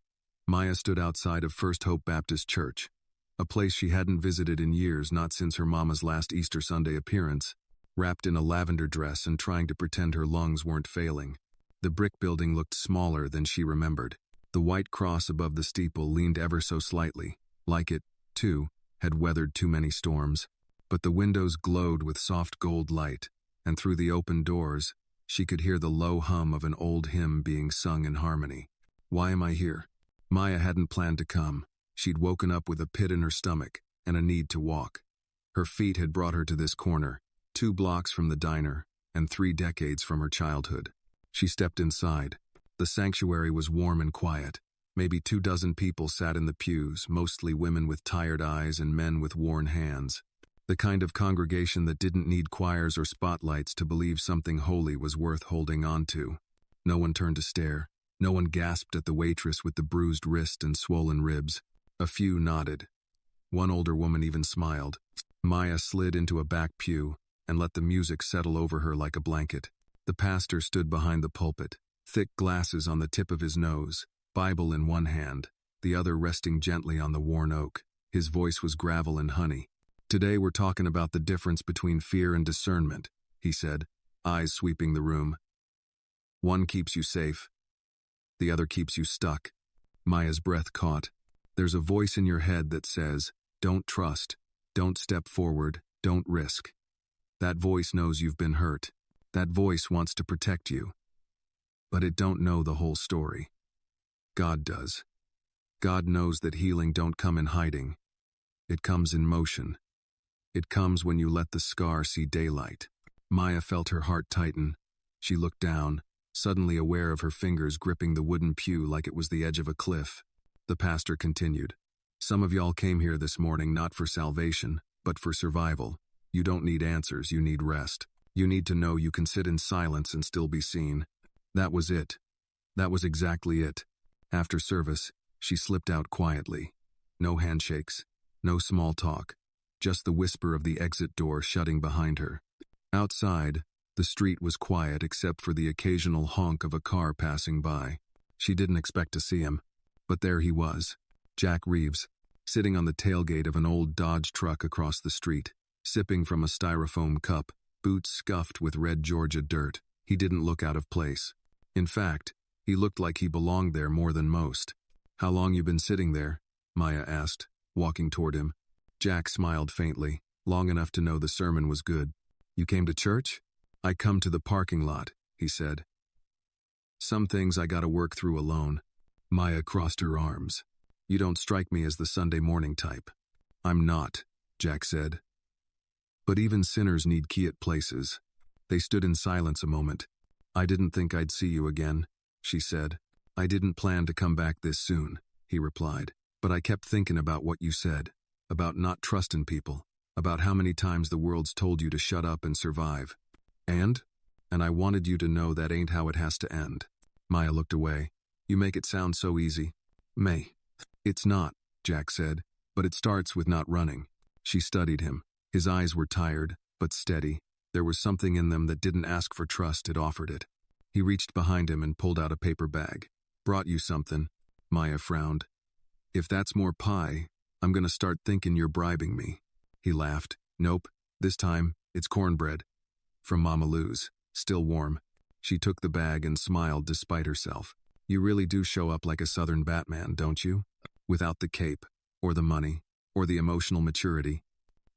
Maya stood outside of First Hope Baptist Church, a place she hadn't visited in years, not since her mama's last Easter Sunday appearance, wrapped in a lavender dress and trying to pretend her lungs weren't failing. The brick building looked smaller than she remembered. The white cross above the steeple leaned ever so slightly, like it, too, had weathered too many storms. But the windows glowed with soft gold light, and through the open doors, she could hear the low hum of an old hymn being sung in harmony. Why am I here? Maya hadn't planned to come. She'd woken up with a pit in her stomach and a need to walk. Her feet had brought her to this corner, 2 blocks from the diner and 3 decades from her childhood. She stepped inside. The sanctuary was warm and quiet. Maybe 24 people sat in the pews, mostly women with tired eyes and men with worn hands. The kind of congregation that didn't need choirs or spotlights to believe something holy was worth holding on to. No one turned to stare. No one gasped at the waitress with the bruised wrist and swollen ribs. A few nodded. One older woman even smiled. Maya slid into a back pew and let the music settle over her like a blanket. The pastor stood behind the pulpit, thick glasses on the tip of his nose, Bible in one hand, the other resting gently on the worn oak. His voice was gravel and honey. "Today we're talking about the difference between fear and discernment," he said, eyes sweeping the room. "One keeps you safe. The other keeps you stuck." Maya's breath caught. "There's a voice in your head that says, 'Don't trust, don't step forward, don't risk.' That voice knows you've been hurt. That voice wants to protect you. But it don't know the whole story. God does. God knows that healing don't come in hiding. It comes in motion. It comes when you let the scar see daylight. Maya felt her heart tighten. She looked down, suddenly aware of her fingers gripping the wooden pew like it was the edge of a cliff. The pastor continued. Some of y'all came here this morning not for salvation, but for survival. You don't need answers, you need rest. You need to know you can sit in silence and still be seen. That was it. That was exactly it. After service, she slipped out quietly. No handshakes, no small talk, just the whisper of the exit door shutting behind her. Outside, the street was quiet except for the occasional honk of a car passing by. She didn't expect to see him, but there he was, Jack Reeves, sitting on the tailgate of an old Dodge truck across the street, sipping from a styrofoam cup, boots scuffed with red Georgia dirt. He didn't look out of place. In fact, he looked like he belonged there more than most. How long you been sitting there? Maya asked, walking toward him. Jack smiled faintly, long enough to know the sermon was good. You came to church? I come to the parking lot, he said. Some things I gotta work through alone. Maya crossed her arms. You don't strike me as the Sunday morning type. I'm not, Jack said. But even sinners need quiet places. They stood in silence a moment. I didn't think I'd see you again, she said. I didn't plan to come back this soon, he replied. But I kept thinking about what you said, about not trusting people, about how many times the world's told you to shut up and survive. And I wanted you to know that ain't how it has to end. Maya looked away. You make it sound so easy. May. It's not, Jack said, but it starts with not running. She studied him. His eyes were tired, but steady. There was something in them that didn't ask for trust, it offered it. He reached behind him and pulled out a paper bag. Brought you something. Maya frowned. If that's more pie, I'm gonna start thinking you're bribing me. He laughed. Nope, this time, it's cornbread. From Mama Lou's, still warm. She took the bag and smiled despite herself. You really do show up like a Southern Batman, don't you? Without the cape, or the money, or the emotional maturity.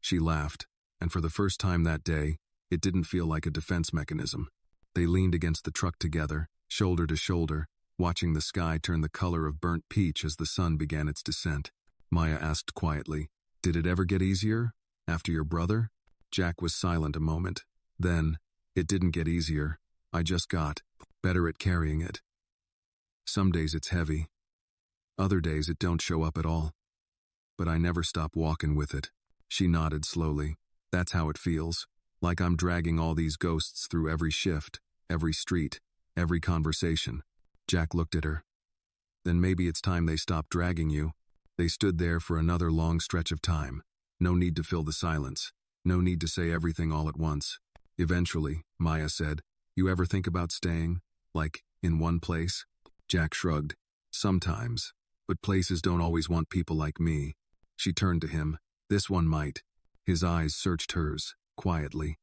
She laughed, and for the first time that day, it didn't feel like a defense mechanism. They leaned against the truck together, shoulder to shoulder, watching the sky turn the color of burnt peach as the sun began its descent. Maya asked quietly, Did it ever get easier? After your brother? Jack was silent a moment. Then, it didn't get easier. I just got better at carrying it. Some days it's heavy. Other days it don't show up at all. But I never stop walking with it. She nodded slowly. That's how it feels. Like I'm dragging all these ghosts through every shift, every street, every conversation. Jack looked at her. Then maybe it's time they stopped dragging you. They stood there for another long stretch of time. No need to fill the silence. No need to say everything all at once. Eventually, Maya said, You ever think about staying? Like, in one place? Jack shrugged. Sometimes. But places don't always want people like me. She turned to him. This one might. His eyes searched hers, quietly.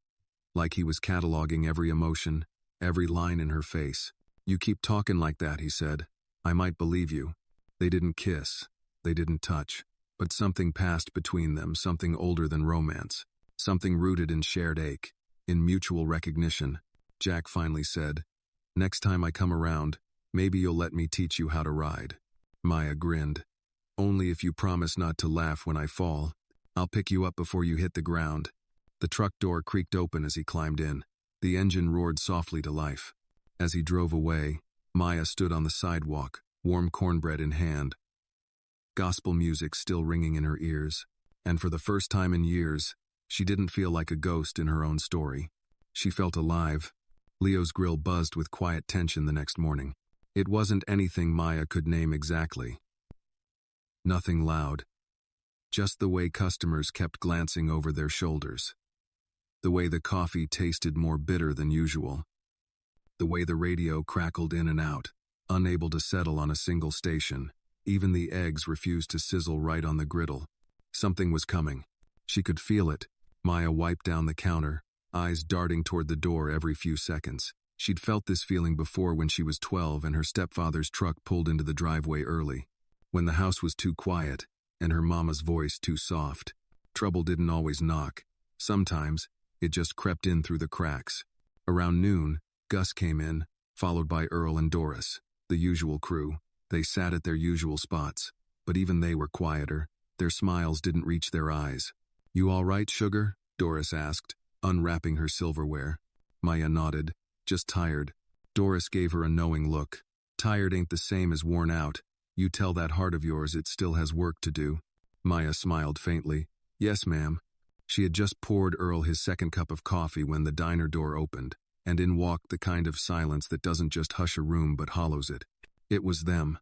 Like he was cataloging every emotion, every line in her face. You keep talking like that, he said. I might believe you. They didn't kiss. They didn't touch. But something passed between them, something older than romance. Something rooted in shared ache, in mutual recognition. Jack finally said, Next time I come around, maybe you'll let me teach you how to ride. Maya grinned. Only if you promise not to laugh when I fall. I'll pick you up before you hit the ground. The truck door creaked open as he climbed in. The engine roared softly to life. As he drove away, Maya stood on the sidewalk, warm cornbread in hand. Gospel music still ringing in her ears. And for the first time in years, she didn't feel like a ghost in her own story. She felt alive. Leo's grill buzzed with quiet tension the next morning. It wasn't anything Maya could name exactly. Nothing loud. Just the way customers kept glancing over their shoulders. The way the coffee tasted more bitter than usual. The way the radio crackled in and out, unable to settle on a single station. Even the eggs refused to sizzle right on the griddle. Something was coming. She could feel it. Maya wiped down the counter, eyes darting toward the door every few seconds. She'd felt this feeling before when she was 12 and her stepfather's truck pulled into the driveway early. When the house was too quiet, and her mama's voice too soft. Trouble didn't always knock. Sometimes, it just crept in through the cracks. Around noon, Gus came in, followed by Earl and Doris, the usual crew. They sat at their usual spots, but even they were quieter. Their smiles didn't reach their eyes. You all right, sugar? Doris asked, unwrapping her silverware. Maya nodded. Just tired. Doris gave her a knowing look. Tired ain't the same as worn out. You tell that heart of yours it still has work to do. Maya smiled faintly. Yes, ma'am. She had just poured Earl his second cup of coffee when the diner door opened, and in walked the kind of silence that doesn't just hush a room but hollows it. It was them.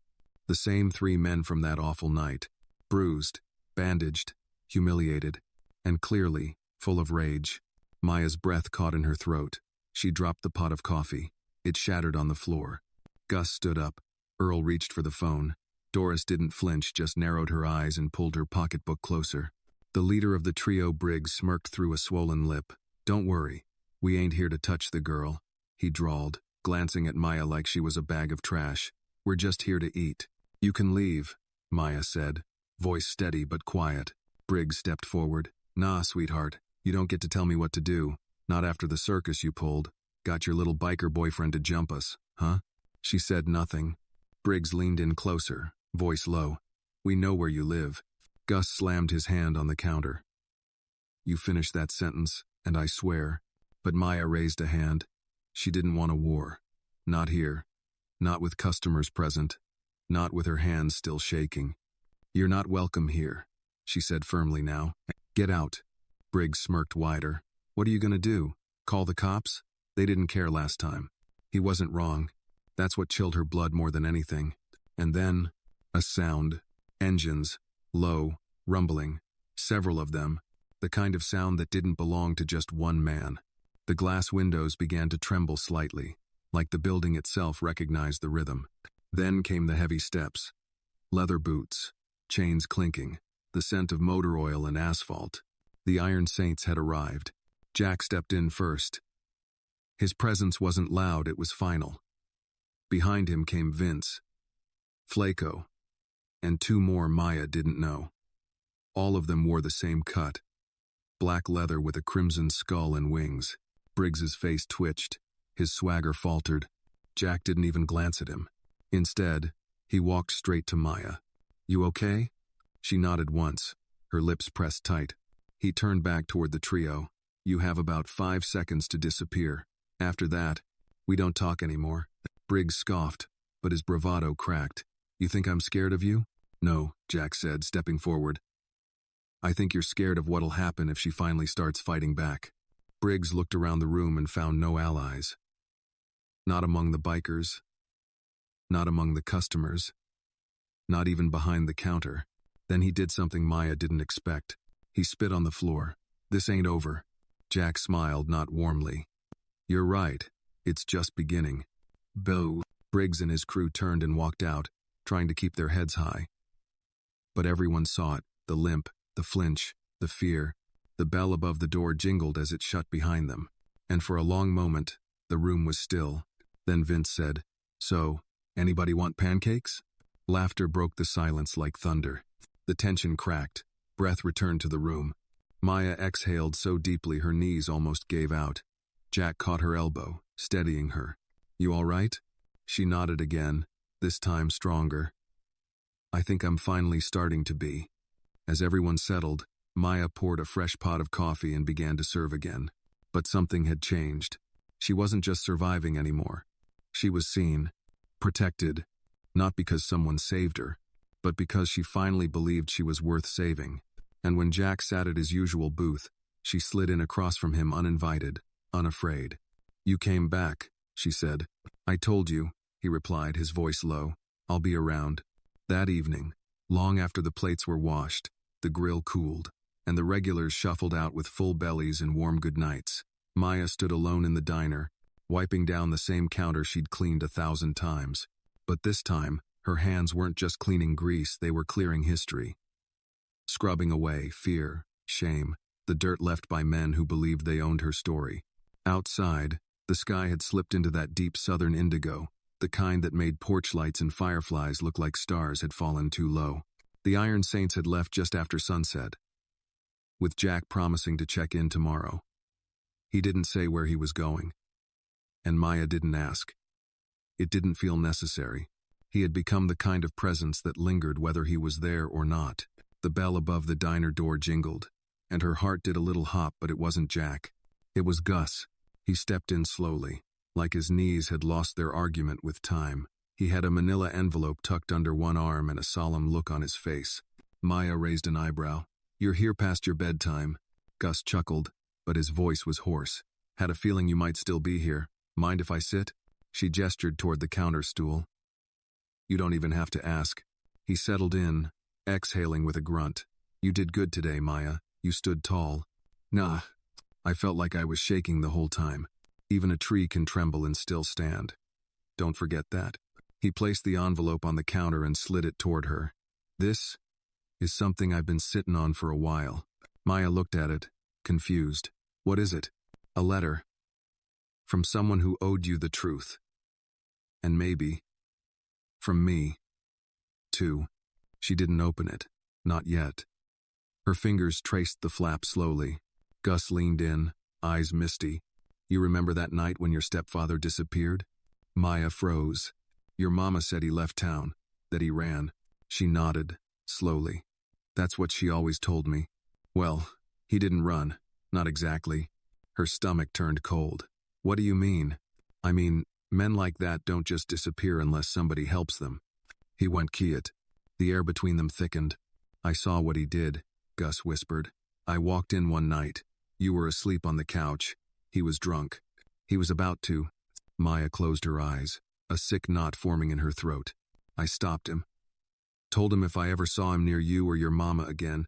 The same 3 men from that awful night. Bruised, bandaged, humiliated, and clearly full of rage. Maya's breath caught in her throat. She dropped the pot of coffee. It shattered on the floor. Gus stood up. Earl reached for the phone. Doris didn't flinch, just narrowed her eyes and pulled her pocketbook closer. The leader of the trio, Briggs, smirked through a swollen lip. Don't worry. We ain't here to touch the girl, he drawled, glancing at Maya like she was a bag of trash. We're just here to eat. You can leave, Maya said, voice steady but quiet. Briggs stepped forward. Nah, sweetheart. You don't get to tell me what to do. Not after the circus you pulled. Got your little biker boyfriend to jump us, huh? She said nothing. Briggs leaned in closer, voice low. We know where you live. Gus slammed his hand on the counter. You finish that sentence, and I swear. But Maya raised a hand. She didn't want a war. Not here. Not with customers present. Not with her hands still shaking. You're not welcome here, she said firmly now. Get out. Briggs smirked wider. What are you gonna do? Call the cops? They didn't care last time. He wasn't wrong. That's what chilled her blood more than anything. And then, a sound. Engines. Low. Rumbling. Several of them. The kind of sound that didn't belong to just one man. The glass windows began to tremble slightly, like the building itself recognized the rhythm. Then came the heavy steps. Leather boots. Chains clinking. The scent of motor oil and asphalt. The Iron Saints had arrived. Jack stepped in first. His presence wasn't loud, it was final. Behind him came Vince, Flaco, and 2 more Maya didn't know. All of them wore the same cut. Black leather with a crimson skull and wings. Briggs's face twitched. His swagger faltered. Jack didn't even glance at him. Instead, he walked straight to Maya. You okay? She nodded once, her lips pressed tight. He turned back toward the trio. You have about 5 seconds to disappear. After that, we don't talk anymore. Briggs scoffed, but his bravado cracked. You think I'm scared of you? No, Jack said, stepping forward. I think you're scared of what'll happen if she finally starts fighting back. Briggs looked around the room and found no allies. Not among the bikers. Not among the customers. Not even behind the counter. Then he did something Maya didn't expect. He spit on the floor. This ain't over. Jack smiled, not warmly. You're right. It's just beginning. Boo. Briggs and his crew turned and walked out, trying to keep their heads high. But everyone saw it, the limp, the flinch, the fear. The bell above the door jingled as it shut behind them. And for a long moment, the room was still. Then Vince said, So, anybody want pancakes? Laughter broke the silence like thunder. The tension cracked. Breath returned to the room. Maya exhaled so deeply her knees almost gave out. Jack caught her elbow, steadying her. You all right? She nodded again, this time stronger. I think I'm finally starting to be. As everyone settled, Maya poured a fresh pot of coffee and began to serve again. But something had changed. She wasn't just surviving anymore. She was seen, protected, not because someone saved her, but because she finally believed she was worth saving. And when Jack sat at his usual booth, she slid in across from him uninvited, unafraid. You came back, she said. I told you, he replied, his voice low. I'll be around. That evening, long after the plates were washed, the grill cooled, and the regulars shuffled out with full bellies and warm goodnights. Maya stood alone in the diner, wiping down the same counter she'd cleaned 1,000 times. But this time, her hands weren't just cleaning grease, they were clearing history. Scrubbing away fear, shame, the dirt left by men who believed they owned her story. Outside, the sky had slipped into that deep southern indigo, the kind that made porch lights and fireflies look like stars had fallen too low. The Iron Saints had left just after sunset, with Jack promising to check in tomorrow. He didn't say where he was going, and Maya didn't ask. It didn't feel necessary. He had become the kind of presence that lingered whether he was there or not. The bell above the diner door jingled, and her heart did a little hop, but it wasn't Jack. It was Gus. He stepped in slowly, like his knees had lost their argument with time. He had a manila envelope tucked under one arm and a solemn look on his face. Maya raised an eyebrow. "You're here past your bedtime." Gus chuckled, but his voice was hoarse. "Had a feeling you might still be here. Mind if I sit?" She gestured toward the counter stool. "You don't even have to ask." He settled in, exhaling with a grunt. "You did good today, Maya. You stood tall." "Nah, I felt like I was shaking the whole time. Even a tree can tremble and still stand. Don't forget that." He placed the envelope on the counter and slid it toward her. "This is something I've been sitting on for a while." Maya looked at it, confused. "What is it?" "A letter. From someone who owed you the truth. And maybe from me, too." She didn't open it. Not yet. Her fingers traced the flap slowly. Gus leaned in, eyes misty. "You remember that night when your stepfather disappeared?" Maya froze. "Your mama said he left town, that he ran." She nodded, slowly. "That's what she always told me." "Well, he didn't run. Not exactly." Her stomach turned cold. "What do you mean?" "I mean, men like that don't just disappear unless somebody helps them." He went quiet. The air between them thickened. "I saw what he did," Gus whispered. "I walked in one night. You were asleep on the couch. He was drunk. He was about to." Maya closed her eyes, a sick knot forming in her throat. "I stopped him. Told him if I ever saw him near you or your mama again,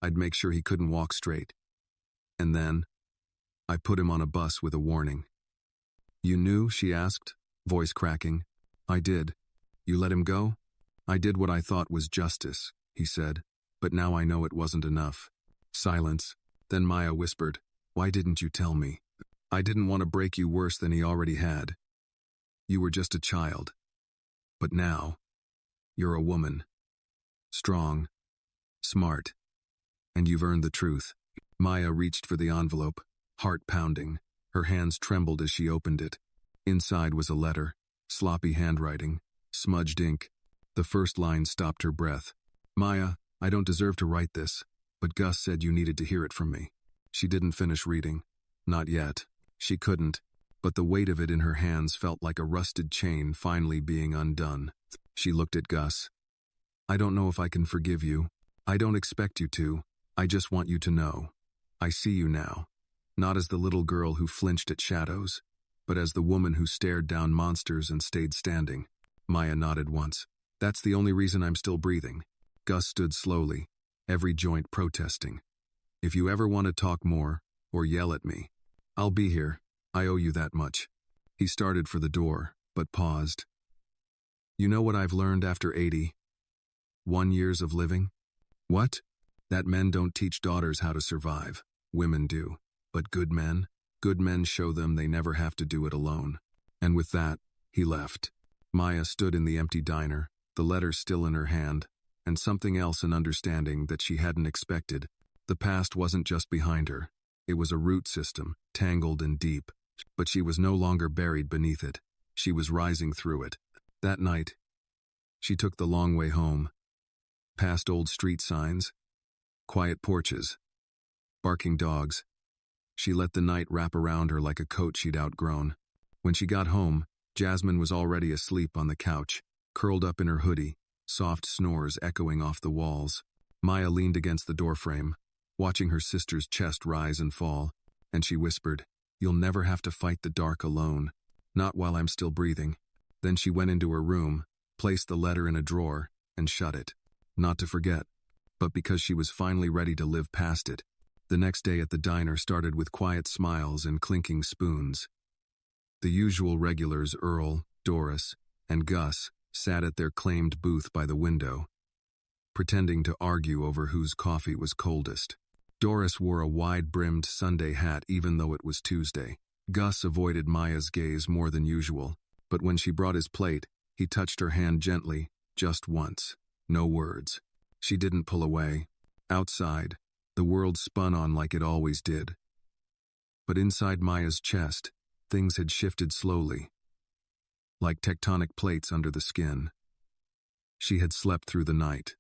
I'd make sure he couldn't walk straight. And then I put him on a bus with a warning." "You knew?" she asked, voice cracking. "I did." "You let him go?" "I did what I thought was justice," he said, "but now I know it wasn't enough." Silence. Then Maya whispered, "Why didn't you tell me?" "I didn't want to break you worse than he already had. You were just a child. But now, you're a woman. Strong. Smart. And you've earned the truth." Maya reached for the envelope, heart pounding. Her hands trembled as she opened it. Inside was a letter, sloppy handwriting, smudged ink. The first line stopped her breath. "Maya, I don't deserve to write this, but Gus said you needed to hear it from me." She didn't finish reading. Not yet. She couldn't, but the weight of it in her hands felt like a rusted chain finally being undone. She looked at Gus. "I don't know if I can forgive you. I don't expect you to. I just want you to know. I see you now. Not as the little girl who flinched at shadows, but as the woman who stared down monsters and stayed standing." Maya nodded once. "That's the only reason I'm still breathing." Gus stood slowly, every joint protesting. "If you ever want to talk more, or yell at me, I'll be here. I owe you that much." He started for the door, but paused. "You know what I've learned after 81 years of living?" "What?" "That men don't teach daughters how to survive. Women do. But good men show them they never have to do it alone." And with that, he left. Maya stood in the empty diner, the letter still in her hand, and something else an understanding that she hadn't expected. The past wasn't just behind her. It was a root system, tangled and deep. But she was no longer buried beneath it. She was rising through it. That night, she took the long way home. Past old street signs, quiet porches, barking dogs. She let the night wrap around her like a coat she'd outgrown. When she got home, Jasmine was already asleep on the couch, curled up in her hoodie, soft snores echoing off the walls. Maya leaned against the doorframe, watching her sister's chest rise and fall, and she whispered, "You'll never have to fight the dark alone. Not while I'm still breathing." Then she went into her room, placed the letter in a drawer, and shut it. Not to forget, but because she was finally ready to live past it. The next day at the diner started with quiet smiles and clinking spoons. The usual regulars, Earl, Doris, and Gus, sat at their claimed booth by the window, pretending to argue over whose coffee was coldest. Doris wore a wide-brimmed Sunday hat even though it was Tuesday. Gus avoided Maya's gaze more than usual, but when she brought his plate, he touched her hand gently, just once. No words. She didn't pull away. Outside, the world spun on like it always did. But inside Maya's chest, things had shifted slowly, like tectonic plates under the skin. She had slept through the night.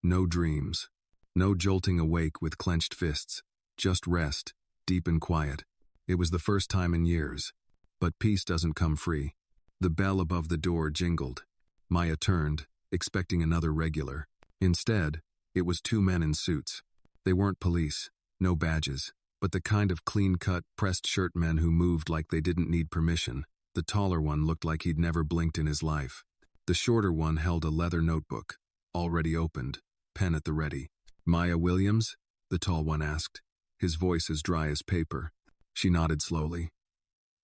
No dreams. No jolting awake with clenched fists. Just rest, deep and quiet. It was the first time in years. But peace doesn't come free. The bell above the door jingled. Maya turned, expecting another regular. Instead, it was two men in suits. They weren't police, no badges, but the kind of clean-cut, pressed-shirt men who moved like they didn't need permission. The taller one looked like he'd never blinked in his life. The shorter one held a leather notebook, already opened, pen at the ready. "Maya Williams?" the tall one asked, his voice as dry as paper. She nodded slowly.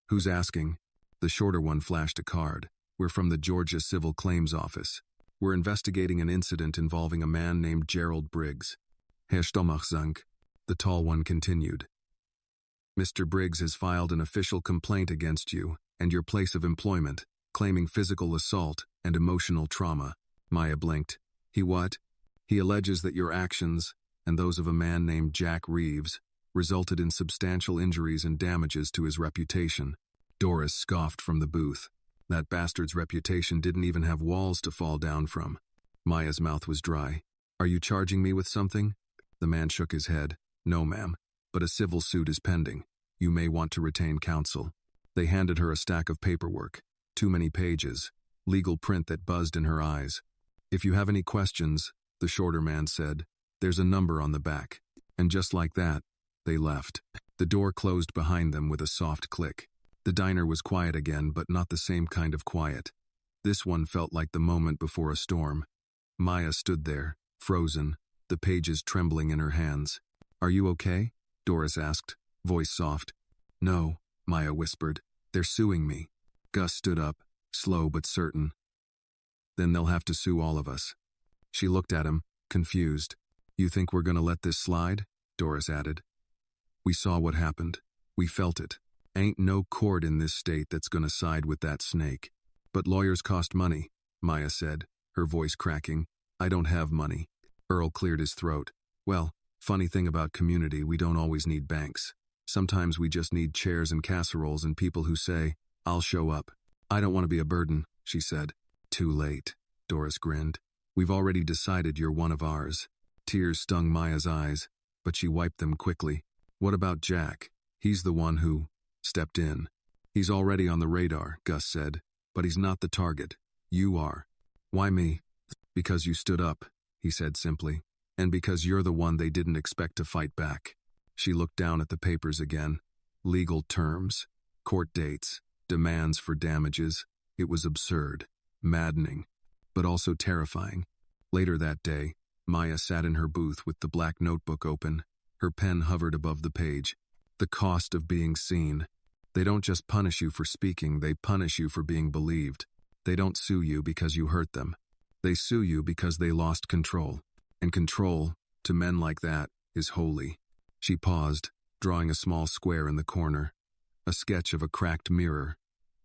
"Who's asking?" The shorter one flashed a card. "We're from the Georgia Civil Claims Office. We're investigating an incident involving a man named Gerald Briggs." "Herr Stomachzank," the tall one continued. "Mr. Briggs has filed an official complaint against you and your place of employment, claiming physical assault and emotional trauma." Maya blinked. "He what?" "He alleges that your actions, and those of a man named Jack Reeves, resulted in substantial injuries and damages to his reputation." Doris scoffed from the booth. That bastard's reputation didn't even have walls to fall down from. Maya's mouth was dry. "Are you charging me with something?" The man shook his head. "No, ma'am, but a civil suit is pending. You may want to retain counsel." They handed her a stack of paperwork. Too many pages. Legal print that buzzed in her eyes. "If you have any questions," the shorter man said, "there's a number on the back." And just like that, they left. The door closed behind them with a soft click. The diner was quiet again, but not the same kind of quiet. This one felt like the moment before a storm. Maya stood there, frozen, the pages trembling in her hands. "Are you okay?" Doris asked, voice soft. "No," Maya whispered. "They're suing me." Gus stood up, slow but certain. "Then they'll have to sue all of us." She looked at him, confused. "You think we're gonna let this slide?" Doris added. "We saw what happened. We felt it. Ain't no court in this state that's gonna side with that snake." "But lawyers cost money," Maya said, her voice cracking. "I don't have money." Earl cleared his throat. "Well, funny thing about community, we don't always need banks. Sometimes we just need chairs and casseroles and people who say, 'I'll show up.'" "I don't want to be a burden," she said. "Too late," Doris grinned. "We've already decided you're one of ours." Tears stung Maya's eyes, but she wiped them quickly. "What about Jack? He's the one who stepped in." "He's already on the radar," Gus said, "but he's not the target. You are." "Why me?" "Because you stood up," he said simply, "and because you're the one they didn't expect to fight back." She looked down at the papers again. Legal terms, court dates, demands for damages. It was absurd, maddening, but also terrifying. Later that day, Maya sat in her booth with the black notebook open. Her pen hovered above the page. The cost of being seen. They don't just punish you for speaking, they punish you for being believed. They don't sue you because you hurt them. They sue you because they lost control. And control, to men like that, is holy. She paused, drawing a small square in the corner. A sketch of a cracked mirror.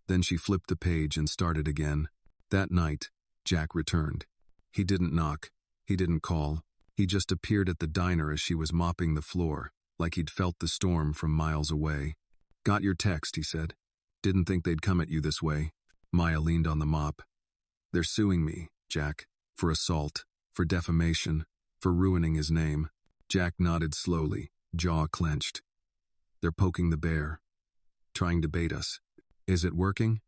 Then she flipped the page and started again. That night, Jack returned. He didn't knock. He didn't call. He just appeared at the diner as she was mopping the floor, like he'd felt the storm from miles away. "Got your text," he said. "Didn't think they'd come at you this way." Maya leaned on the mop. "They're suing me, Jack, for assault, for defamation, for ruining his name." Jack nodded slowly, jaw clenched. "They're poking the bear. Trying to bait us. Is it working?"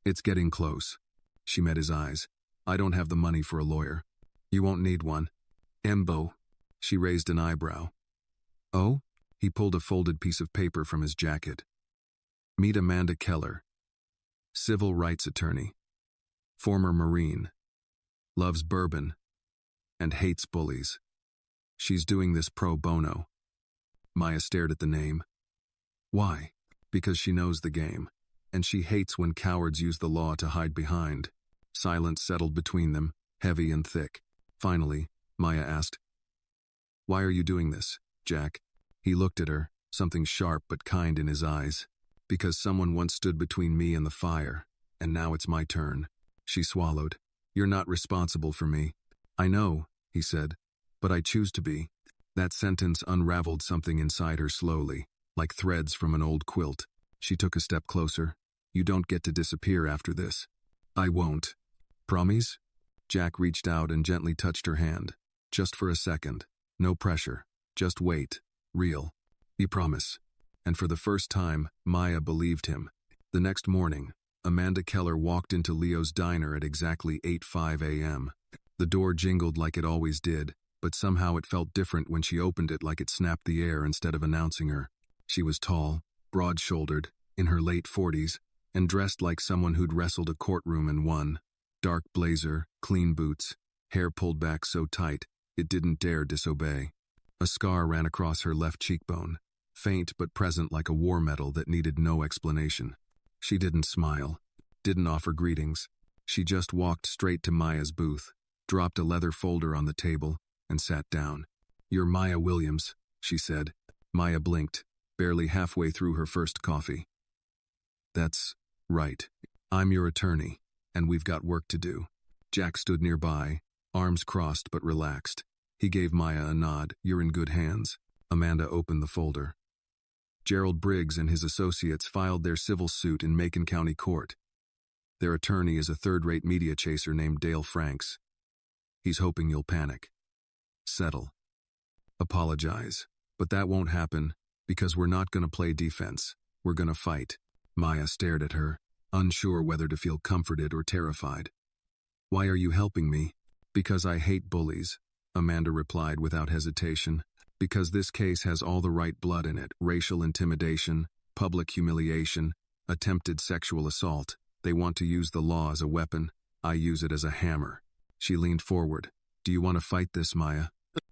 "It's getting close." She met his eyes. "I don't have the money for a lawyer." "You won't need one." "Embo." She raised an eyebrow. "Oh?" He pulled a folded piece of paper from his jacket. "Meet Amanda Keller. Civil rights attorney. Former Marine. Loves bourbon. And hates bullies. She's doing this pro bono." Maya stared at the name. "Why?" "Because she knows the game. And she hates when cowards use the law to hide behind." Silence settled between them, heavy and thick. Finally, Maya asked, "Why are you doing this, Jack?" He looked at her, something sharp but kind in his eyes. "Because someone once stood between me and the fire, and now it's my turn." She swallowed. "You're not responsible for me." "I know," he said, "but I choose to be." That sentence unraveled something inside her slowly, like threads from an old quilt. She took a step closer. "You don't get to disappear after this." "I won't." "Promise?" Jack reached out and gently touched her hand. "Just for a second." No pressure. Just wait. Real. He promise. And for the first time, Maya believed him. The next morning, Amanda Keller walked into Leo's diner at exactly 8:05 a.m. The door jingled like it always did, but somehow it felt different when she opened it, like it snapped the air instead of announcing her. She was tall, broad-shouldered, in her late 40s, and dressed like someone who'd wrestled a courtroom and won. Dark blazer, clean boots, hair pulled back so tight it didn't dare disobey. A scar ran across her left cheekbone, faint but present like a war medal that needed no explanation. She didn't smile, didn't offer greetings. She just walked straight to Maya's booth, dropped a leather folder on the table, and sat down. "You're Maya Williams," she said. Maya blinked, barely halfway through her first coffee. "That's right. I'm your attorney, and we've got work to do." Jack stood nearby, arms crossed but relaxed. He gave Maya a nod. "You're in good hands." Amanda opened the folder. Gerald Briggs and his associates filed their civil suit in Macon County Court. Their attorney is a third-rate media chaser named Dale Franks. He's hoping you'll panic. Settle. Apologize. But that won't happen, because we're not going to play defense. We're going to fight. Maya stared at her, unsure whether to feel comforted or terrified. "Why are you helping me?" "Because I hate bullies," Amanda replied without hesitation. "Because this case has all the right blood in it: racial intimidation, public humiliation, attempted sexual assault. They want to use the law as a weapon. I use it as a hammer." She leaned forward. "Do you want to fight this, Maya?"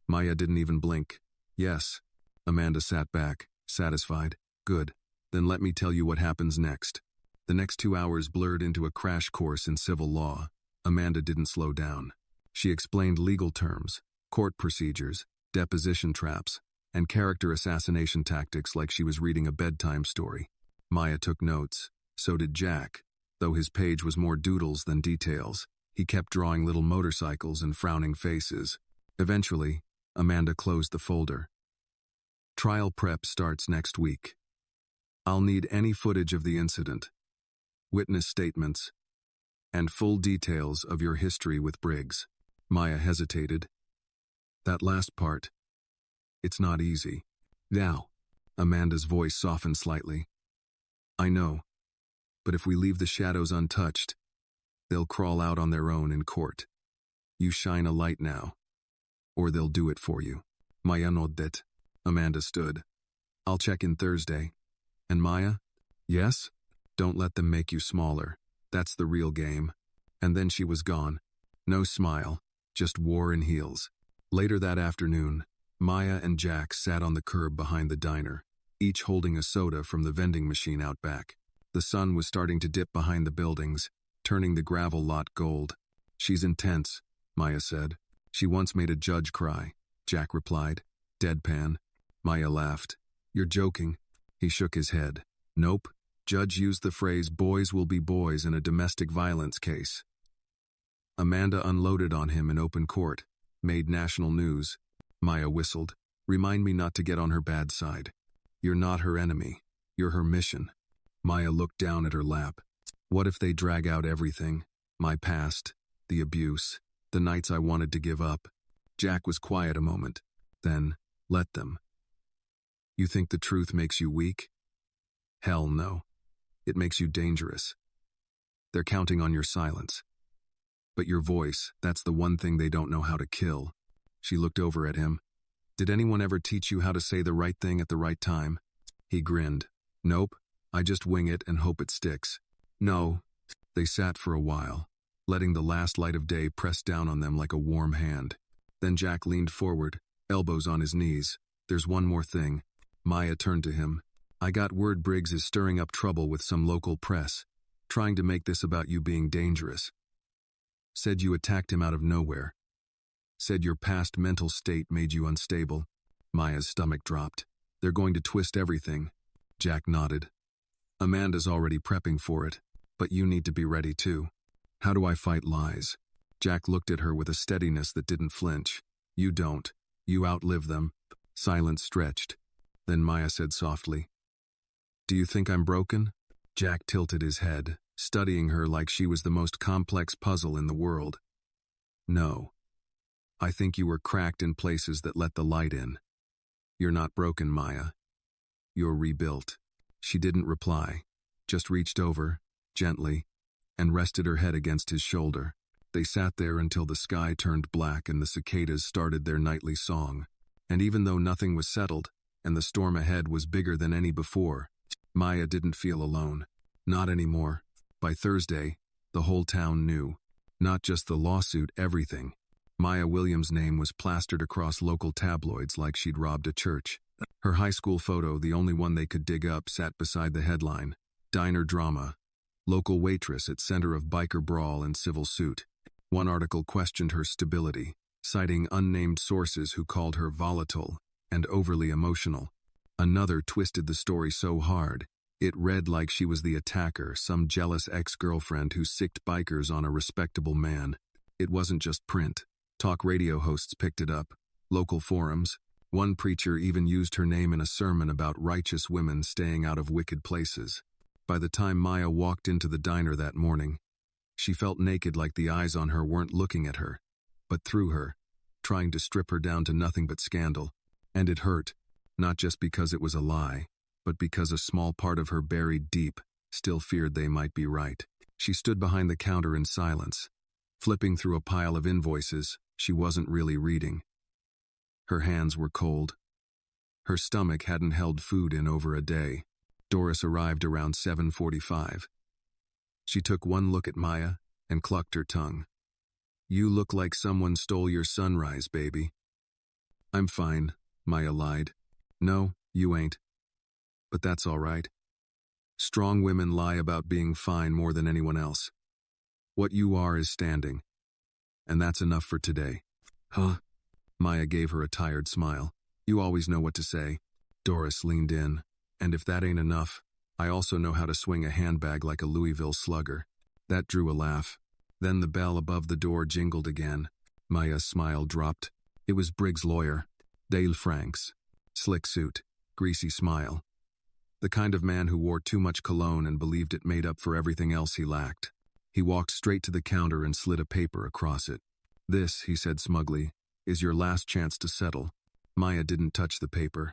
Maya didn't even blink. "Yes." Amanda sat back, satisfied. "Good. Then let me tell you what happens next." The next 2 hours blurred into a crash course in civil law. Amanda didn't slow down. She explained legal terms, court procedures, deposition traps, and character assassination tactics like she was reading a bedtime story. Maya took notes. So did Jack, though his page was more doodles than details. He kept drawing little motorcycles and frowning faces. Eventually, Amanda closed the folder. "Trial prep starts next week. I'll need any footage of the incident, witness statements, and full details of your history with Briggs." Maya hesitated. "That last part, it's not easy." "Now," Amanda's voice softened slightly. "I know, but if we leave the shadows untouched, they'll crawl out on their own in court. You shine a light now, or they'll do it for you." Maya nodded. Amanda stood. "I'll check in Thursday." "And Maya?" "Yes? Don't let them make you smaller. That's the real game." And then she was gone. No smile, just war in heels. Later that afternoon, Maya and Jack sat on the curb behind the diner, each holding a soda from the vending machine out back. The sun was starting to dip behind the buildings, turning the gravel lot gold. "She's intense," Maya said. "She once made a judge cry," Jack replied, deadpan. Maya laughed. "You're joking." He shook his head. "Nope. Judge used the phrase 'boys will be boys' in a domestic violence case." Amanda unloaded on him in open court, made national news. Maya whistled. "Remind me not to get on her bad side. You're not her enemy. You're her mission." Maya looked down at her lap. "What if they drag out everything? My past, the abuse, the nights I wanted to give up?" Jack was quiet a moment. Then, "Let them." "You think the truth makes you weak?" "Hell no. It makes you dangerous. They're counting on your silence. But your voice, that's the one thing they don't know how to kill." She looked over at him. "Did anyone ever teach you how to say the right thing at the right time?" He grinned. "Nope. I just wing it and hope it sticks." "No." They sat for a while, letting the last light of day press down on them like a warm hand. Then Jack leaned forward, elbows on his knees. "There's one more thing." Maya turned to him. "I got word Briggs is stirring up trouble with some local press, trying to make this about you being dangerous. Said you attacked him out of nowhere. Said your past mental state made you unstable." Maya's stomach dropped. "They're going to twist everything." Jack nodded. "Amanda's already prepping for it, but you need to be ready too." "How do I fight lies?" Jack looked at her with a steadiness that didn't flinch. "You don't. You outlive them." Silence stretched. Then Maya said softly, "Do you think I'm broken?" Jack tilted his head, studying her like she was the most complex puzzle in the world. "No. I think you were cracked in places that let the light in. You're not broken, Maya. You're rebuilt. She didn't reply, just reached over, gently, and rested her head against his shoulder. They sat there until the sky turned black and the cicadas started their nightly song. And even though nothing was settled, and the storm ahead was bigger than any before, Maya didn't feel alone. Not anymore. By Thursday, the whole town knew. Not just the lawsuit, everything. Maya Williams' name was plastered across local tabloids like she'd robbed a church. Her high school photo, the only one they could dig up, sat beside the headline. Diner drama. Local waitress at center of biker brawl and civil suit. One article questioned her stability, citing unnamed sources who called her volatile and overly emotional. Another twisted the story so hard, it read like she was the attacker, some jealous ex-girlfriend who sicked bikers on a respectable man. It wasn't just print. Talk radio hosts picked it up. Local forums. One preacher even used her name in a sermon about righteous women staying out of wicked places. By the time Maya walked into the diner that morning, she felt naked, like the eyes on her weren't looking at her, but through her, trying to strip her down to nothing but scandal. And it hurt, not just because it was a lie, but because a small part of her buried deep still feared they might be right. She stood behind the counter in silence, flipping through a pile of invoices she wasn't really reading. Her hands were cold. Her stomach hadn't held food in over a day. Doris arrived around 7:45. She took one look at Maya and clucked her tongue. You look like someone stole your sunrise, baby. I'm fine, Maya lied. No, you ain't. But that's all right. Strong women lie about being fine more than anyone else. What you are is standing. And that's enough for today. Huh? Maya gave her a tired smile. You always know what to say. Doris leaned in. And if that ain't enough, I also know how to swing a handbag like a Louisville slugger. That drew a laugh. Then the bell above the door jingled again. Maya's smile dropped. It was Briggs' lawyer, Dale Franks. Slick suit, greasy smile. The kind of man who wore too much cologne and believed it made up for everything else he lacked. He walked straight to the counter and slid a paper across it. This, he said smugly, is your last chance to settle. Maya didn't touch the paper.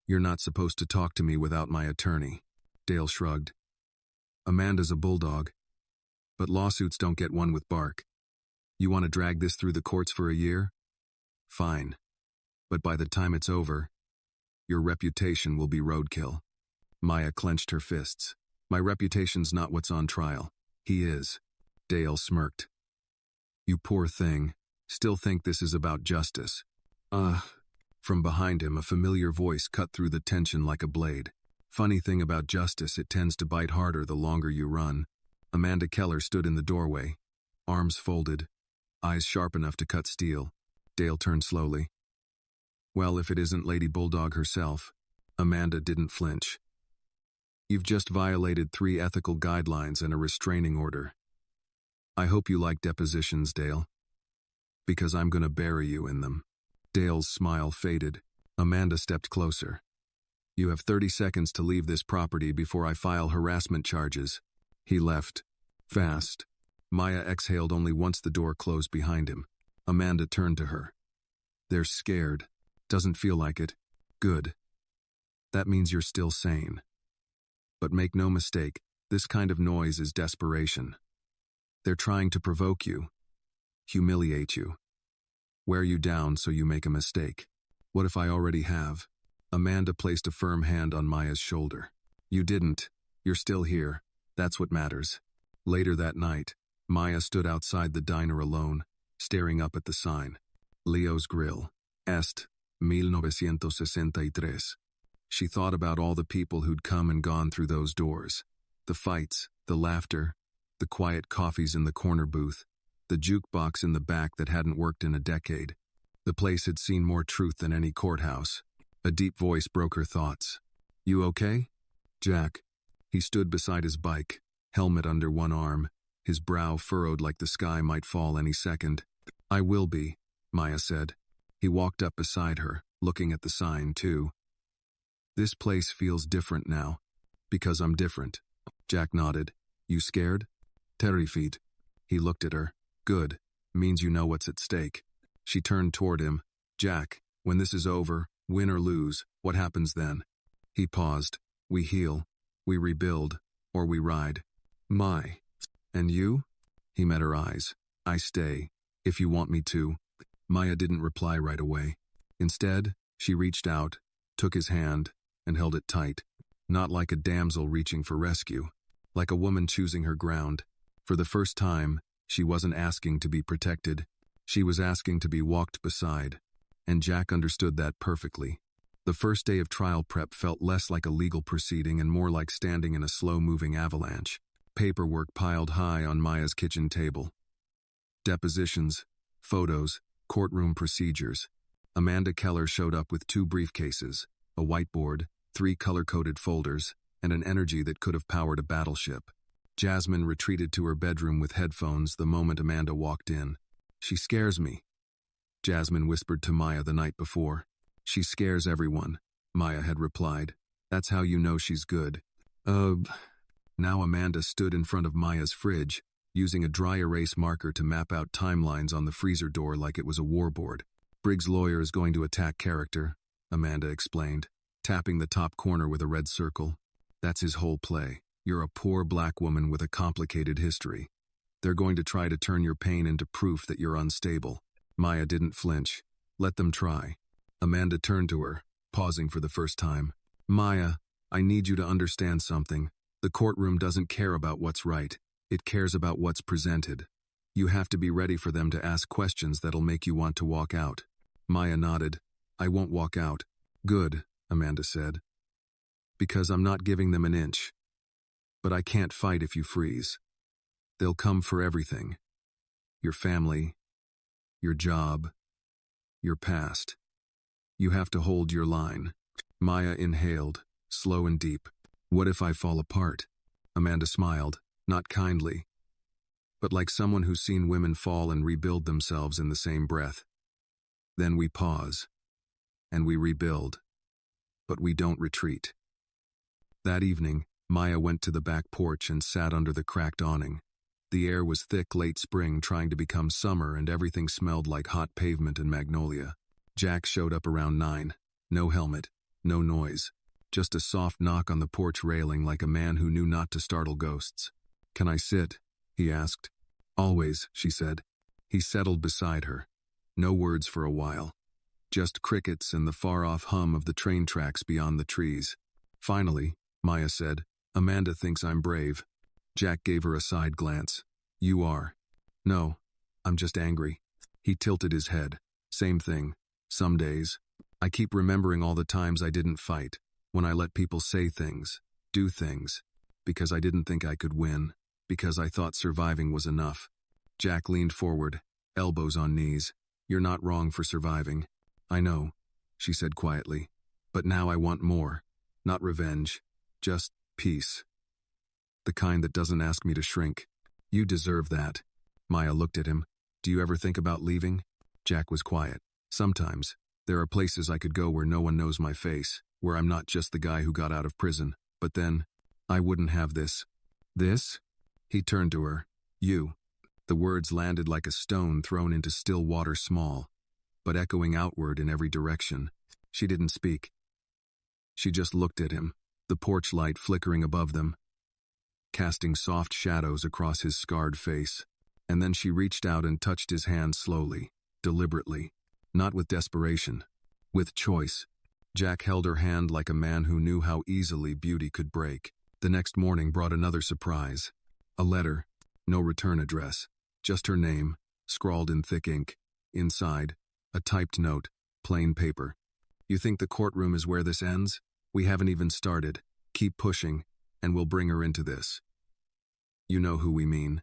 You're not supposed to talk to me without my attorney. Dale shrugged. Amanda's a bulldog. But lawsuits don't get one with bark. You want to drag this through the courts for a year? Fine. But by the time it's over, your reputation will be roadkill. Maya clenched her fists. My reputation's not what's on trial. He is. Dale smirked. You poor thing. Still think this is about justice. From behind him, a familiar voice cut through the tension like a blade. Funny thing about justice, it tends to bite harder the longer you run. Amanda Keller stood in the doorway, arms folded, eyes sharp enough to cut steel. Dale turned slowly. Well, if it isn't Lady Bulldog herself. Amanda didn't flinch. You've just violated 3 ethical guidelines and a restraining order. I hope you like depositions, Dale. Because I'm gonna bury you in them. Dale's smile faded. Amanda stepped closer. You have 30 seconds to leave this property before I file harassment charges. He left. Fast. Maya exhaled only once the door closed behind him. Amanda turned to her. They're scared. Doesn't feel like it. Good. That means you're still sane. But make no mistake, this kind of noise is desperation. They're trying to provoke you, humiliate you, wear you down so you make a mistake. What if I already have? Amanda placed a firm hand on Maya's shoulder. You didn't. You're still here. That's what matters. Later that night, Maya stood outside the diner alone, staring up at the sign. Leo's Grill. Est. 1963. She thought about all the people who'd come and gone through those doors. The fights, the laughter, the quiet coffees in the corner booth, the jukebox in the back that hadn't worked in a decade. The place had seen more truth than any courthouse. A deep voice broke her thoughts. You okay? Jack. He stood beside his bike, helmet under one arm, his brow furrowed like the sky might fall any second. I will be, Maya said. He walked up beside her, looking at the sign too. This place feels different now. Because I'm different. Jack nodded. You scared? Terrified. He looked at her. Good. Means you know what's at stake. She turned toward him. Jack, when this is over, win or lose, what happens then? He paused. We heal. We rebuild. Or we ride. My. And you? He met her eyes. I stay. If you want me to. Maya didn't reply right away. Instead, she reached out, took his hand, and held it tight. Not like a damsel reaching for rescue. Like a woman choosing her ground. For the first time, she wasn't asking to be protected. She was asking to be walked beside. And Jack understood that perfectly. The first day of trial prep felt less like a legal proceeding and more like standing in a slow-moving avalanche. Paperwork piled high on Maya's kitchen table. Depositions, photos, courtroom procedures. Amanda Keller showed up with 2 briefcases, a whiteboard, 3 color-coded folders, and an energy that could have powered a battleship. Jasmine retreated to her bedroom with headphones the moment Amanda walked in. She scares me, Jasmine whispered to Maya the night before. She scares everyone, Maya had replied. That's how you know she's good. Now Amanda stood in front of Maya's fridge, using a dry erase marker to map out timelines on the freezer door like it was a warboard. Briggs' lawyer is going to attack character, Amanda explained, tapping the top corner with a red circle. That's his whole play. You're a poor black woman with a complicated history. They're going to try to turn your pain into proof that you're unstable. Maya didn't flinch. Let them try. Amanda turned to her, pausing for the first time. Maya, I need you to understand something. The courtroom doesn't care about what's right. It cares about what's presented. You have to be ready for them to ask questions that'll make you want to walk out. Maya nodded. I won't walk out. Good, Amanda said. Because I'm not giving them an inch. But I can't fight if you freeze. They'll come for everything. Your family, your job, your past. You have to hold your line. Maya inhaled, slow and deep. What if I fall apart? Amanda smiled, not kindly, but like someone who's seen women fall and rebuild themselves in the same breath. Then we pause, and we rebuild, but we don't retreat. That evening, Maya went to the back porch and sat under the cracked awning. The air was thick late spring trying to become summer and everything smelled like hot pavement and magnolia. Jack showed up around 9. No helmet, no noise. Just a soft knock on the porch railing like a man who knew not to startle ghosts. Can I sit? He asked. Always, she said. He settled beside her. No words for a while. Just crickets and the far-off hum of the train tracks beyond the trees. Finally, Maya said, Amanda thinks I'm brave. Jack gave her a side glance. You are. No, I'm just angry. He tilted his head. Same thing. Some days. I keep remembering all the times I didn't fight, when I let people say things, do things, because I didn't think I could win, because I thought surviving was enough. Jack leaned forward, elbows on knees. You're not wrong for surviving. I know, she said quietly. But now I want more. Not revenge. Just peace. The kind that doesn't ask me to shrink. You deserve that. Maya looked at him. Do you ever think about leaving? Jack was quiet. Sometimes. There are places I could go where no one knows my face, where I'm not just the guy who got out of prison. But then, I wouldn't have this. This? He turned to her. You. The words landed like a stone thrown into still water small, but echoing outward in every direction. She didn't speak. She just looked at him, the porch light flickering above them, casting soft shadows across his scarred face. And then she reached out and touched his hand slowly, deliberately, not with desperation, with choice. Jack held her hand like a man who knew how easily beauty could break. The next morning brought another surprise. A letter, no return address, just her name, scrawled in thick ink. Inside, a typed note, plain paper. You think the courtroom is where this ends? We haven't even started. Keep pushing, and we'll bring her into this. You know who we mean.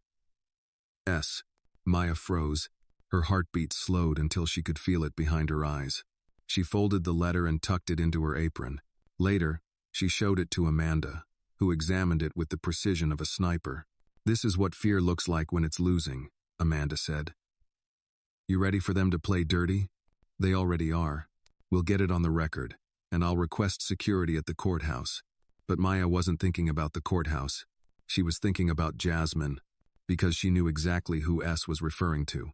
S. Maya froze. Her heartbeat slowed until she could feel it behind her eyes. She folded the letter and tucked it into her apron. Later, she showed it to Amanda, who examined it with the precision of a sniper. This is what fear looks like when it's losing, Amanda said. You ready for them to play dirty? They already are. We'll get it on the record, and I'll request security at the courthouse. But Maya wasn't thinking about the courthouse. She was thinking about Jasmine, because she knew exactly who S was referring to.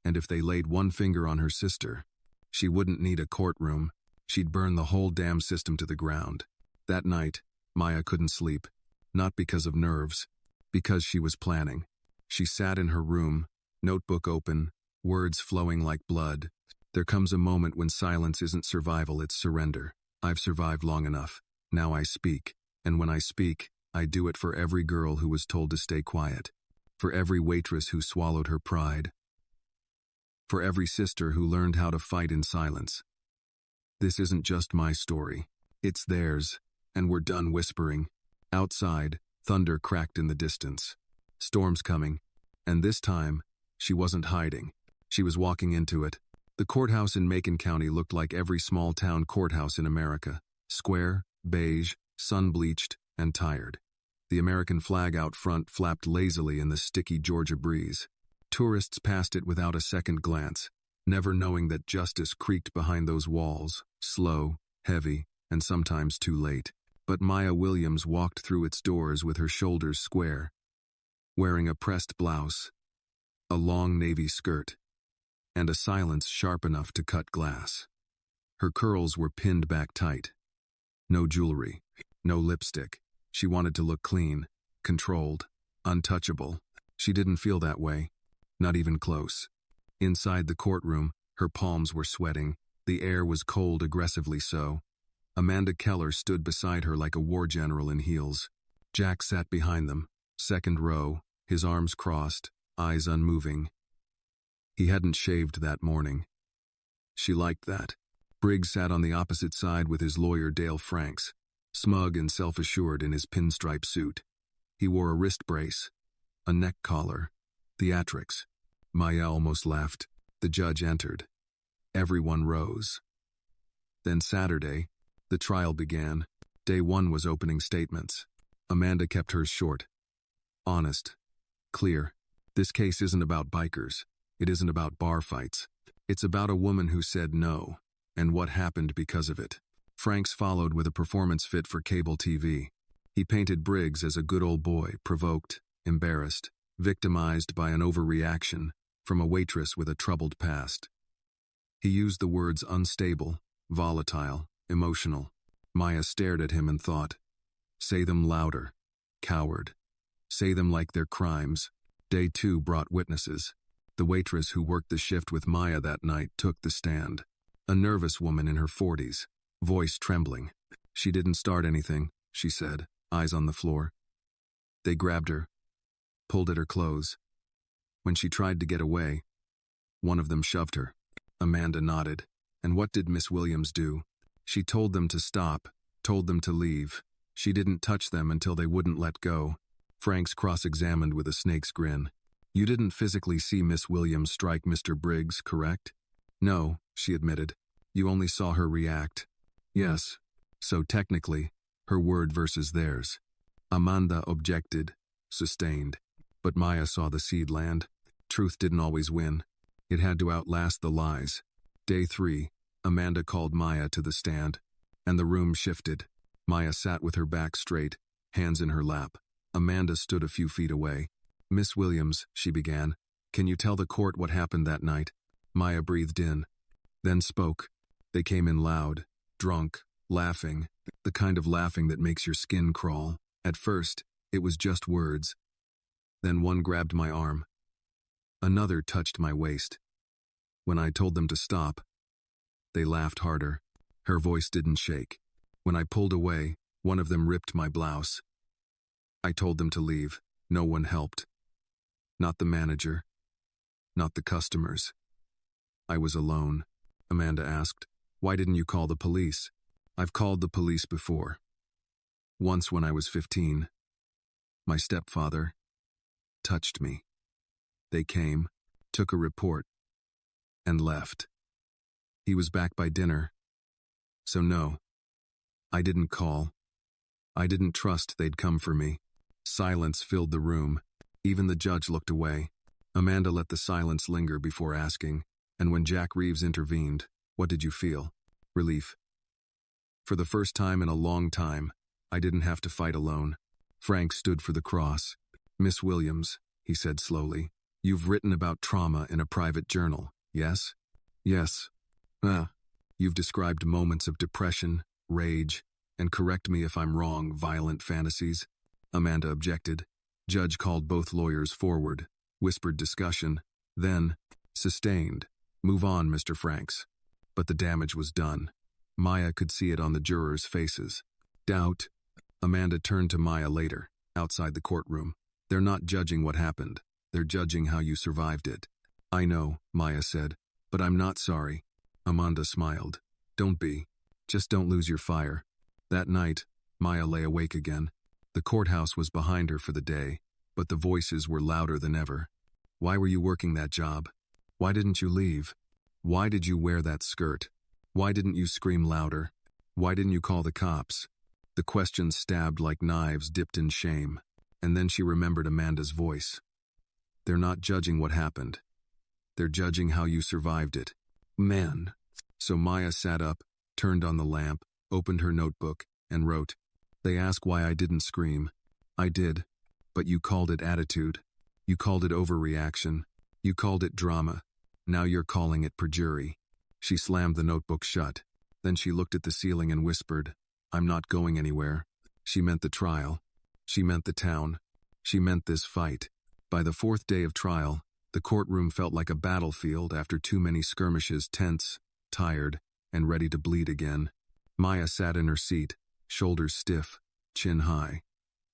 And if they laid one finger on her sister, she wouldn't need a courtroom. She'd burn the whole damn system to the ground. That night, Maya couldn't sleep. Not because of nerves, because she was planning. She sat in her room, notebook open, words flowing like blood. There comes a moment when silence isn't survival, it's surrender. I've survived long enough. Now I speak. And when I speak, I do it for every girl who was told to stay quiet. For every waitress who swallowed her pride. For every sister who learned how to fight in silence. This isn't just my story. It's theirs. And we're done whispering. Outside, thunder cracked in the distance. Storm's coming. And this time, she wasn't hiding. She was walking into it. The courthouse in Macon County looked like every small-town courthouse in America. Square, beige, sun-bleached, and tired. The American flag out front flapped lazily in the sticky Georgia breeze. Tourists passed it without a second glance, never knowing that justice creaked behind those walls, slow, heavy, and sometimes too late. But Maya Williams walked through its doors with her shoulders square, wearing a pressed blouse, a long navy skirt, and a silence sharp enough to cut glass. Her curls were pinned back tight. No jewelry, no lipstick. She wanted to look clean, controlled, untouchable. She didn't feel that way, not even close. Inside the courtroom, her palms were sweating. The air was cold, aggressively so. Amanda Keller stood beside her like a war general in heels. Jack sat behind them, second row, his arms crossed, eyes unmoving. He hadn't shaved that morning. She liked that. Briggs sat on the opposite side with his lawyer Dale Franks, smug and self-assured in his pinstripe suit. He wore a wrist brace, a neck collar, theatrics. Maya almost laughed. The judge entered. Everyone rose. Then Saturday, the trial began. Day one was opening statements. Amanda kept hers short. Honest. Clear. This case isn't about bikers. It isn't about bar fights. It's about a woman who said no, and what happened because of it. Franks followed with a performance fit for cable TV. He painted Briggs as a good old boy, provoked, embarrassed, victimized by an overreaction from a waitress with a troubled past. He used the words unstable, volatile, emotional. Maya stared at him and thought, say them louder. Coward. Say them like they're crimes. Day two brought witnesses. The waitress who worked the shift with Maya that night took the stand. A nervous woman in her 40s, voice trembling. She didn't start anything, she said, eyes on the floor. They grabbed her, pulled at her clothes. When she tried to get away, one of them shoved her. Amanda nodded. And what did Miss Williams do? She told them to stop, told them to leave. She didn't touch them until they wouldn't let go. Franks cross-examined with a snake's grin. You didn't physically see Miss Williams strike Mr. Briggs, correct? No, she admitted. You only saw her react. Yes. So technically, her word versus theirs. Amanda objected, sustained. But Maya saw the seed land. Truth didn't always win. It had to outlast the lies. Day 3, Amanda called Maya to the stand, and the room shifted. Maya sat with her back straight, hands in her lap. Amanda stood a few feet away. Miss Williams, she began, can you tell the court what happened that night? Maya breathed in, then spoke. They came in loud, drunk, laughing, the kind of laughing that makes your skin crawl. At first, it was just words. Then one grabbed my arm. Another touched my waist. When I told them to stop, they laughed harder. Her voice didn't shake. When I pulled away, one of them ripped my blouse. I told them to leave. No one helped. Not the manager. Not the customers. I was alone. Amanda asked, why didn't you call the police? I've called the police before. Once when I was 15. My stepfather touched me. They came, took a report, and left. He was back by dinner. So no, I didn't call. I didn't trust they'd come for me. Silence filled the room. Even the judge looked away. Amanda let the silence linger before asking, and when Jack Reeves intervened, what did you feel? Relief. For the first time in a long time, I didn't have to fight alone. Frank stood for the cross. Miss Williams, he said slowly, You've written about trauma in a private journal, yes? Yes. You've described moments of depression, rage, and correct me if I'm wrong, violent fantasies. Amanda objected. Judge called both lawyers forward, whispered discussion, then, sustained. Move on, Mr. Franks. But the damage was done. Maya could see it on the jurors' faces. Doubt. Amanda turned to Maya later, outside the courtroom. They're not judging what happened. They're judging how you survived it. I know, Maya said, but I'm not sorry. Amanda smiled. Don't be. Just don't lose your fire. That night, Maya lay awake again. The courthouse was behind her for the day, but the voices were louder than ever. Why were you working that job? Why didn't you leave? Why did you wear that skirt? Why didn't you scream louder? Why didn't you call the cops? The questions stabbed like knives dipped in shame, and then she remembered Amanda's voice. They're not judging what happened. They're judging how you survived it. Man. So Maya sat up, turned on the lamp, opened her notebook, and wrote, They ask why I didn't scream. I did. But you called it attitude. You called it overreaction. You called it drama. Now you're calling it perjury. She slammed the notebook shut. Then she looked at the ceiling and whispered, I'm not going anywhere. She meant the trial. She meant the town. She meant this fight. By the fourth day of trial, the courtroom felt like a battlefield after too many skirmishes, tense, tired, and ready to bleed again. Maya sat in her seat, shoulders stiff, chin high.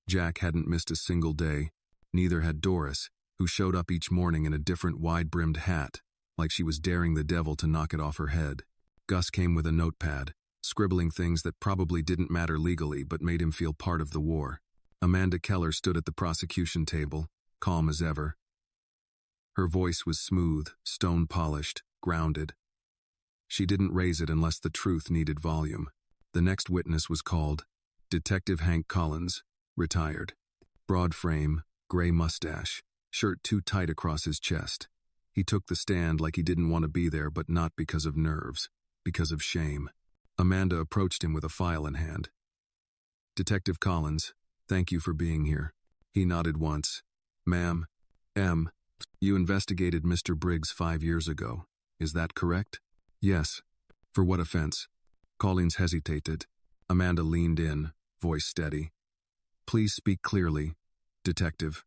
Jack hadn't missed a single day. Neither had Doris, who showed up each morning in a different wide-brimmed hat, like she was daring the devil to knock it off her head. Gus came with a notepad, scribbling things that probably didn't matter legally but made him feel part of the war. Amanda Keller stood at the prosecution table, calm as ever. Her voice was smooth, stone-polished, grounded. She didn't raise it unless the truth needed volume. The next witness was called Detective Hank Collins, retired. Broad frame, gray mustache, shirt too tight across his chest. He took the stand like he didn't want to be there, but not because of nerves, because of shame. Amanda approached him with a file in hand. Detective Collins, thank you for being here. He nodded once. Ma'am, you investigated Mr. Briggs 5 years ago. Is that correct? Yes. For what offense? Collins hesitated. Amanda leaned in, voice steady. Please speak clearly, Detective.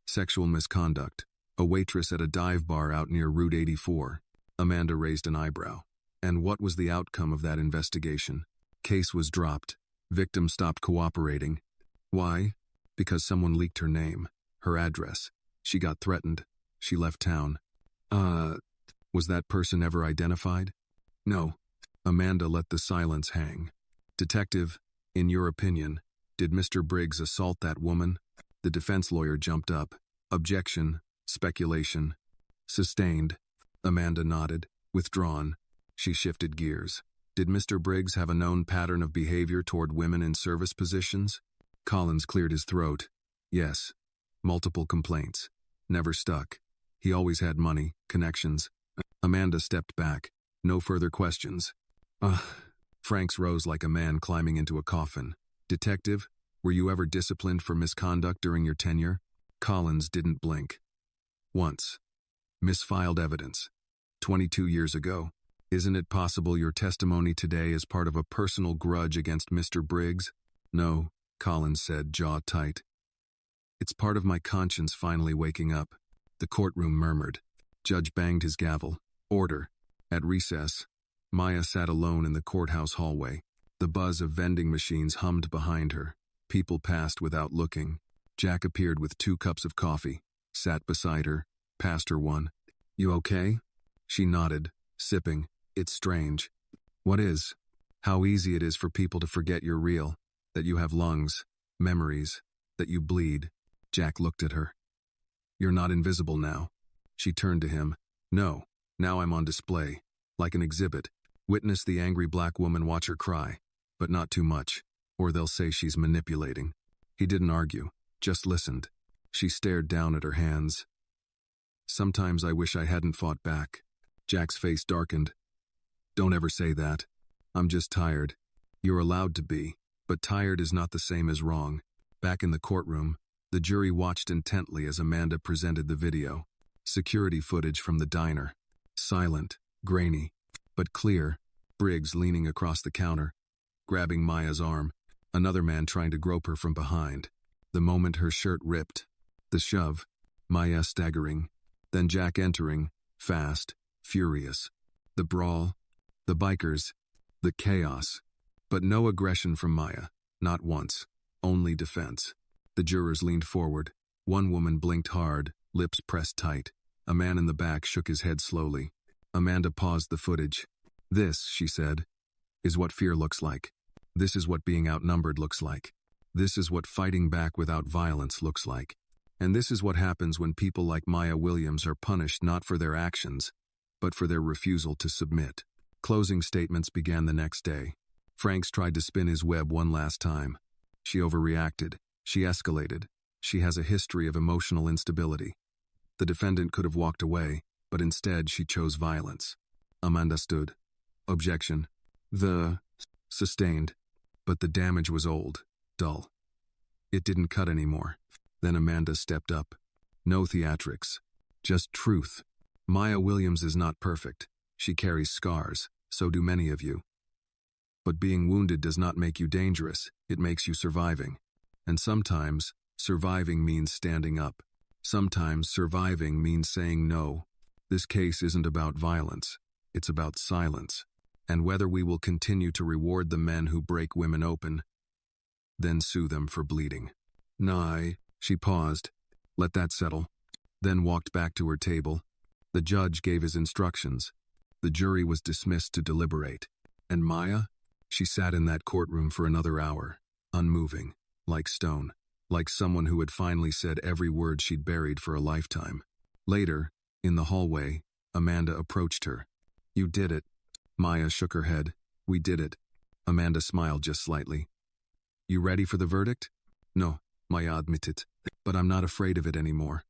Sexual misconduct. A waitress at a dive bar out near Route 84. Amanda raised an eyebrow. And what was the outcome of that investigation? Case was dropped. Victim stopped cooperating. Why? Because someone leaked her name, her address. She got threatened. She left town. Was that person ever identified? No. Amanda let the silence hang. Detective, in your opinion, did Mr. Briggs assault that woman? The defense lawyer jumped up. Objection. Speculation. Sustained. Amanda nodded. Withdrawn. She shifted gears. Did Mr. Briggs have a known pattern of behavior toward women in service positions? Collins cleared his throat. Yes. Multiple complaints. Never stuck. He always had money, connections. Amanda stepped back. No further questions. Franks rose like a man climbing into a coffin. Detective, were you ever disciplined for misconduct during your tenure? Collins didn't blink. Once. Misfiled evidence. 22 years ago. Isn't it possible your testimony today is part of a personal grudge against Mr. Briggs? No, Collins said, jaw tight. It's part of my conscience finally waking up. The courtroom murmured. Judge banged his gavel. Order. At recess, Maya sat alone in the courthouse hallway. The buzz of vending machines hummed behind her. People passed without looking. Jack appeared with 2 cups of coffee, sat beside her, passed her one. You okay? She nodded, sipping. It's strange. What is? How easy it is for people to forget you're real, that you have lungs, memories, that you bleed. Jack looked at her. You're not invisible now. She turned to him. No, now I'm on display, like an exhibit. Witness the angry black woman watch her cry, but not too much, or they'll say she's manipulating. He didn't argue, just listened. She stared down at her hands. Sometimes I wish I hadn't fought back. Jack's face darkened. Don't ever say that. I'm just tired. You're allowed to be, but tired is not the same as wrong. Back in the courtroom, the jury watched intently as Amanda presented the video. Security footage from the diner. Silent, grainy, but clear. Briggs leaning across the counter, grabbing Maya's arm. Another man trying to grope her from behind. The moment her shirt ripped. The shove. Maya staggering. Then Jack entering, fast, furious. The brawl. The bikers. The chaos. But no aggression from Maya. Not once. Only defense. The jurors leaned forward. One woman blinked hard, lips pressed tight. A man in the back shook his head slowly. Amanda paused the footage. "This," she said, "is what fear looks like. This is what being outnumbered looks like. This is what fighting back without violence looks like. And this is what happens when people like Maya Williams are punished not for their actions, but for their refusal to submit." Closing statements began the next day. Franks tried to spin his web one last time. She overreacted. She escalated. She has a history of emotional instability. The defendant could have walked away, but instead she chose violence. Amanda stood. Objection. Sustained. But the damage was old, dull. It didn't cut anymore. Then Amanda stepped up. No theatrics. Just truth. Maya Williams is not perfect. She carries scars. So do many of you. But being wounded does not make you dangerous. It makes you surviving. And sometimes, surviving means standing up. Sometimes surviving means saying no. This case isn't about violence. It's about silence. And whether we will continue to reward the men who break women open, then sue them for bleeding. Nah, she paused. Let that settle. Then walked back to her table. The judge gave his instructions. The jury was dismissed to deliberate. And Maya? She sat in that courtroom for another hour, unmoving, like stone, like someone who had finally said every word she'd buried for a lifetime. Later, in the hallway, Amanda approached her. "You did it." Maya shook her head. "We did it." Amanda smiled just slightly. "You ready for the verdict?" "No," Maya admitted, "but I'm not afraid of it anymore."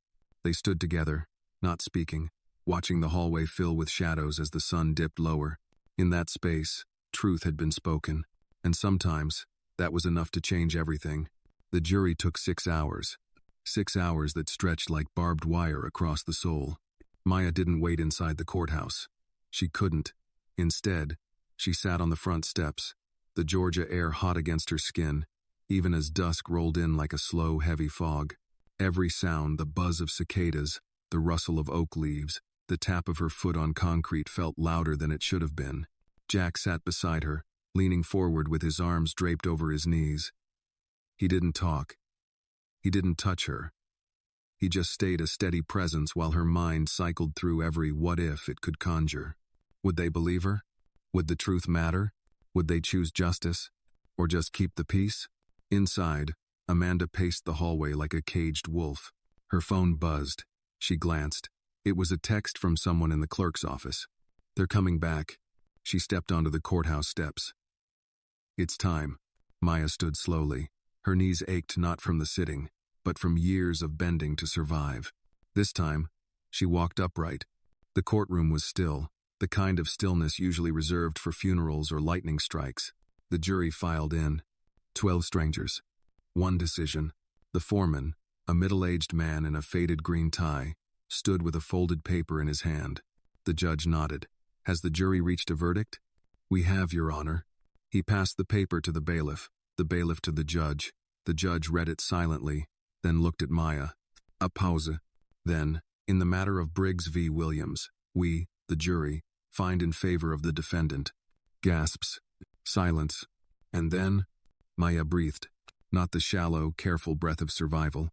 They stood together, not speaking, watching the hallway fill with shadows as the sun dipped lower. In that space, truth had been spoken, and sometimes, that was enough to change everything. The jury took 6 hours. 6 hours that stretched like barbed wire across the soul. Maya didn't wait inside the courthouse. She couldn't. Instead, she sat on the front steps, the Georgia air hot against her skin, even as dusk rolled in like a slow, heavy fog. Every sound, the buzz of cicadas, the rustle of oak leaves, the tap of her foot on concrete felt louder than it should have been. Jack sat beside her, leaning forward with his arms draped over his knees. He didn't talk. He didn't touch her. He just stayed a steady presence while her mind cycled through every what-if it could conjure. Would they believe her? Would the truth matter? Would they choose justice? Or just keep the peace? Inside, Amanda paced the hallway like a caged wolf. Her phone buzzed. She glanced. It was a text from someone in the clerk's office. "They're coming back." She stepped onto the courthouse steps. "It's time." Maya stood slowly. Her knees ached not from the sitting, but from years of bending to survive. This time, she walked upright. The courtroom was still, the kind of stillness usually reserved for funerals or lightning strikes. The jury filed in. 12 strangers. One decision. The foreman, a middle-aged man in a faded green tie, stood with a folded paper in his hand. The judge nodded. "Has the jury reached a verdict?" "We have, Your Honor." He passed the paper to the bailiff to the judge. The judge read it silently, then looked at Maya. A pause. Then, "In the matter of Briggs v. Williams, we, the jury, find in favor of the defendant." Gasps. Silence. And then, Maya breathed. Not the shallow, careful breath of survival.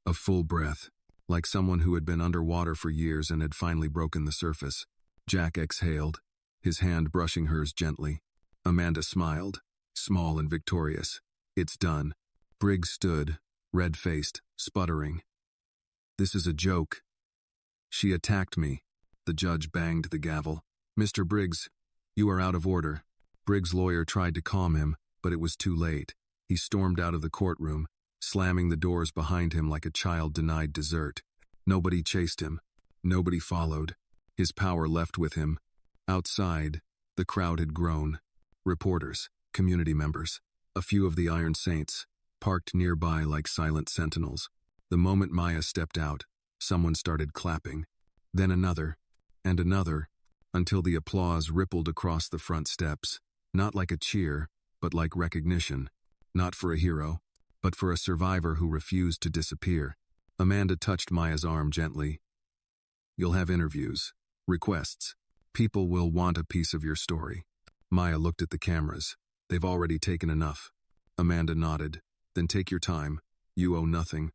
A full breath, like someone who had been underwater for years and had finally broken the surface. Jack exhaled, his hand brushing hers gently. Amanda smiled, small and victorious. "It's done." Briggs stood, red-faced, sputtering. "This is a joke." "She attacked me." The judge banged the gavel. "Mr. Briggs, you are out of order." Briggs' lawyer tried to calm him, but it was too late. He stormed out of the courtroom, slamming the doors behind him like a child denied dessert. Nobody chased him. Nobody followed. His power left with him. Outside, the crowd had grown. Reporters, community members, a few of the Iron Saints, parked nearby like silent sentinels. The moment Maya stepped out, someone started clapping. Then another, and another, until the applause rippled across the front steps, not like a cheer, but like recognition. Not for a hero, but for a survivor who refused to disappear. Amanda touched Maya's arm gently. You'll have interviews, requests. People will want a piece of your story. Maya looked at the cameras. They've already taken enough. Amanda nodded. Then take your time. You owe nothing.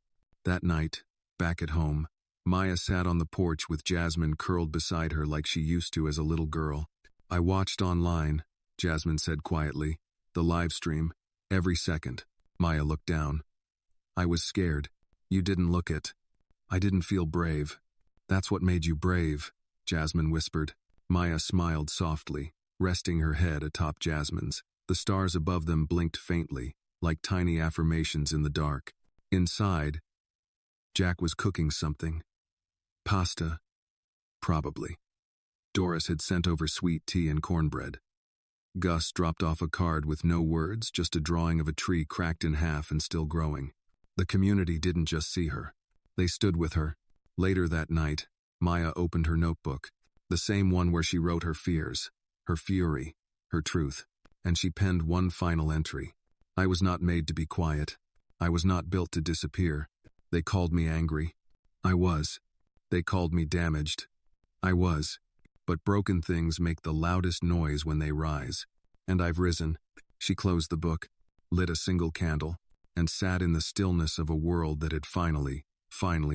That night, back at home, Maya sat on the porch with Jasmine curled beside her like she used to as a little girl. I watched online, Jasmine said quietly. The live stream. Every second. Maya looked down. I was scared. You didn't look it. I didn't feel brave. That's what made you brave, Jasmine whispered. Maya smiled softly, resting her head atop Jasmine's. The stars above them blinked faintly, like tiny affirmations in the dark. Inside, Jack was cooking something. Pasta. Probably. Doris had sent over sweet tea and cornbread. Gus dropped off a card with no words, just a drawing of a tree cracked in half and still growing. The community didn't just see her. They stood with her. Later that night, Maya opened her notebook, the same one where she wrote her fears, her fury, her truth, and she penned one final entry. I was not made to be quiet. I was not built to disappear. They called me angry. I was. They called me damaged. I was. But broken things make the loudest noise when they rise. And I've risen. She closed the book, lit a single candle, and sat in the stillness of a world that had finally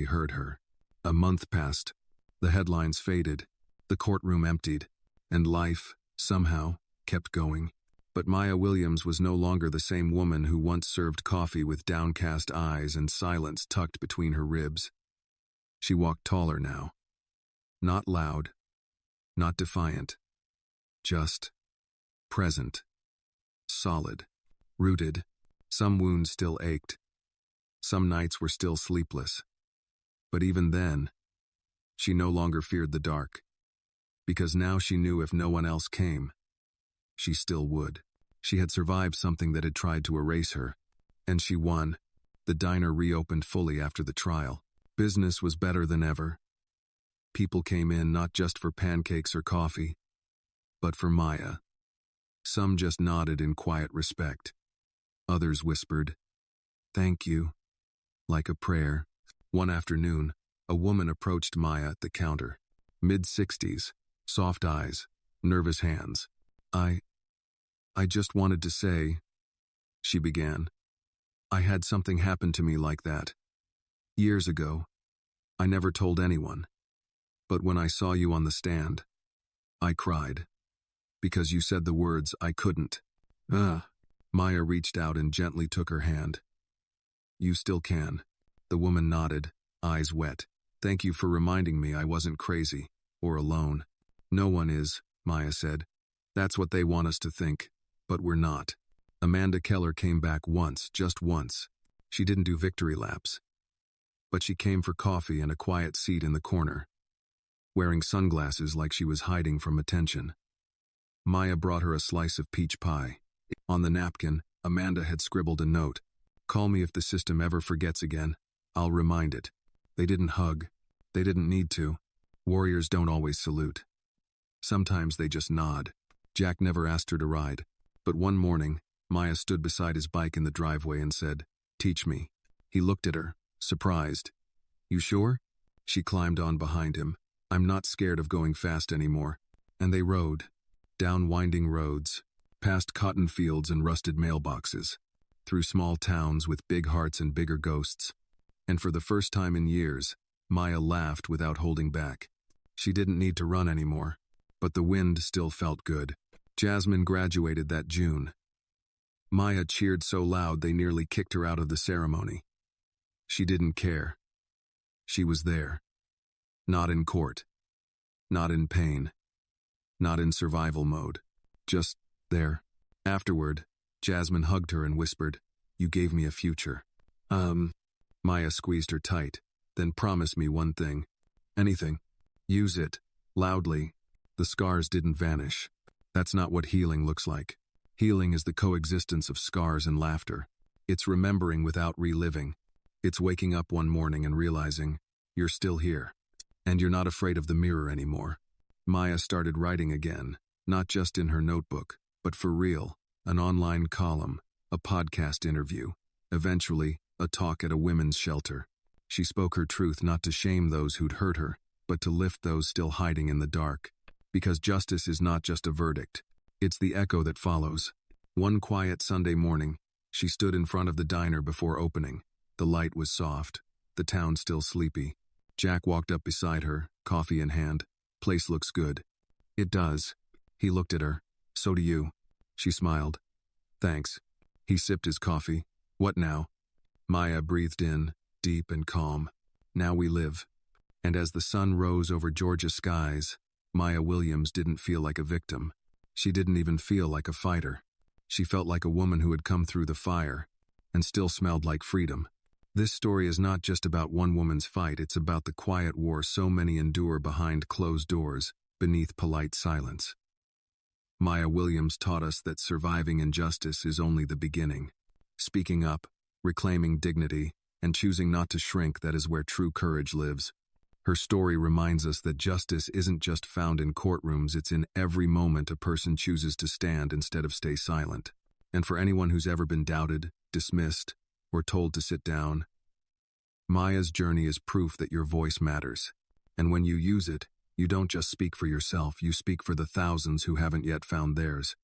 heard her. A month passed. The headlines faded. The courtroom emptied. And life, somehow, kept going. But Maya Williams was no longer the same woman who once served coffee with downcast eyes and silence tucked between her ribs. She walked taller now. Not loud. Not defiant. Just present. Solid. Rooted. Some wounds still ached. Some nights were still sleepless. But even then, she no longer feared the dark. Because now she knew if no one else came, she still would. She had survived something that had tried to erase her. And she won. The diner reopened fully after the trial. Business was better than ever. People came in not just for pancakes or coffee, but for Maya. Some just nodded in quiet respect. Others whispered, "Thank you," like a prayer. One afternoon, a woman approached Maya at the counter. Mid-60s, soft eyes, nervous hands. I just wanted to say," she began. "I had something happen to me like that. Years ago. I never told anyone. But when I saw you on the stand, I cried. Because you said the words I couldn't." Maya reached out and gently took her hand. "You still can." The woman nodded, eyes wet. "Thank you for reminding me I wasn't crazy, or alone." "No one is," Maya said. "That's what they want us to think. But we're not." Amanda Keller came back once, just once. She didn't do victory laps. But she came for coffee and a quiet seat in the corner, wearing sunglasses like she was hiding from attention. Maya brought her a slice of peach pie. On the napkin, Amanda had scribbled a note. "Call me if the system ever forgets again. I'll remind it." They didn't hug. They didn't need to. Warriors don't always salute. Sometimes they just nod. Jack never asked her to ride. But one morning, Maya stood beside his bike in the driveway and said, "Teach me." He looked at her, surprised. "You sure?" She climbed on behind him. "I'm not scared of going fast anymore." And they rode. Down winding roads, past cotton fields and rusted mailboxes, through small towns with big hearts and bigger ghosts. And for the first time in years, Maya laughed without holding back. She didn't need to run anymore. But the wind still felt good. Jasmine graduated that June. Maya cheered so loud they nearly kicked her out of the ceremony. She didn't care. She was there. Not in court. Not in pain. Not in survival mode. Just there. Afterward, Jasmine hugged her and whispered, "You gave me a future." Maya squeezed her tight. "Then promise me one thing." "Anything." "Use it." Loudly. The scars didn't vanish. That's not what healing looks like. Healing is the coexistence of scars and laughter. It's remembering without reliving. It's waking up one morning and realizing, you're still here. And you're not afraid of the mirror anymore. Maya started writing again, not just in her notebook, but for real, an online column, a podcast interview, eventually, a talk at a women's shelter. She spoke her truth not to shame those who'd hurt her, but to lift those still hiding in the dark. Because justice is not just a verdict, it's the echo that follows. One quiet Sunday morning, she stood in front of the diner before opening. The light was soft, the town still sleepy. Jack walked up beside her, coffee in hand. Place looks good. It does. He looked at her. So do you. She smiled. Thanks. He sipped his coffee. What now? Maya breathed in, deep and calm. Now we live. And as the sun rose over Georgia skies, Maya Williams didn't feel like a victim. She didn't even feel like a fighter. She felt like a woman who had come through the fire and still smelled like freedom. This story is not just about one woman's fight, it's about the quiet war so many endure behind closed doors, beneath polite silence. Maya Williams taught us that surviving injustice is only the beginning. Speaking up, reclaiming dignity, and choosing not to shrink, that is where true courage lives. Her story reminds us that justice isn't just found in courtrooms, it's in every moment a person chooses to stand instead of stay silent. And for anyone who's ever been doubted, dismissed, or told to sit down, Maya's journey is proof that your voice matters. And when you use it, you don't just speak for yourself, you speak for the thousands who haven't yet found theirs.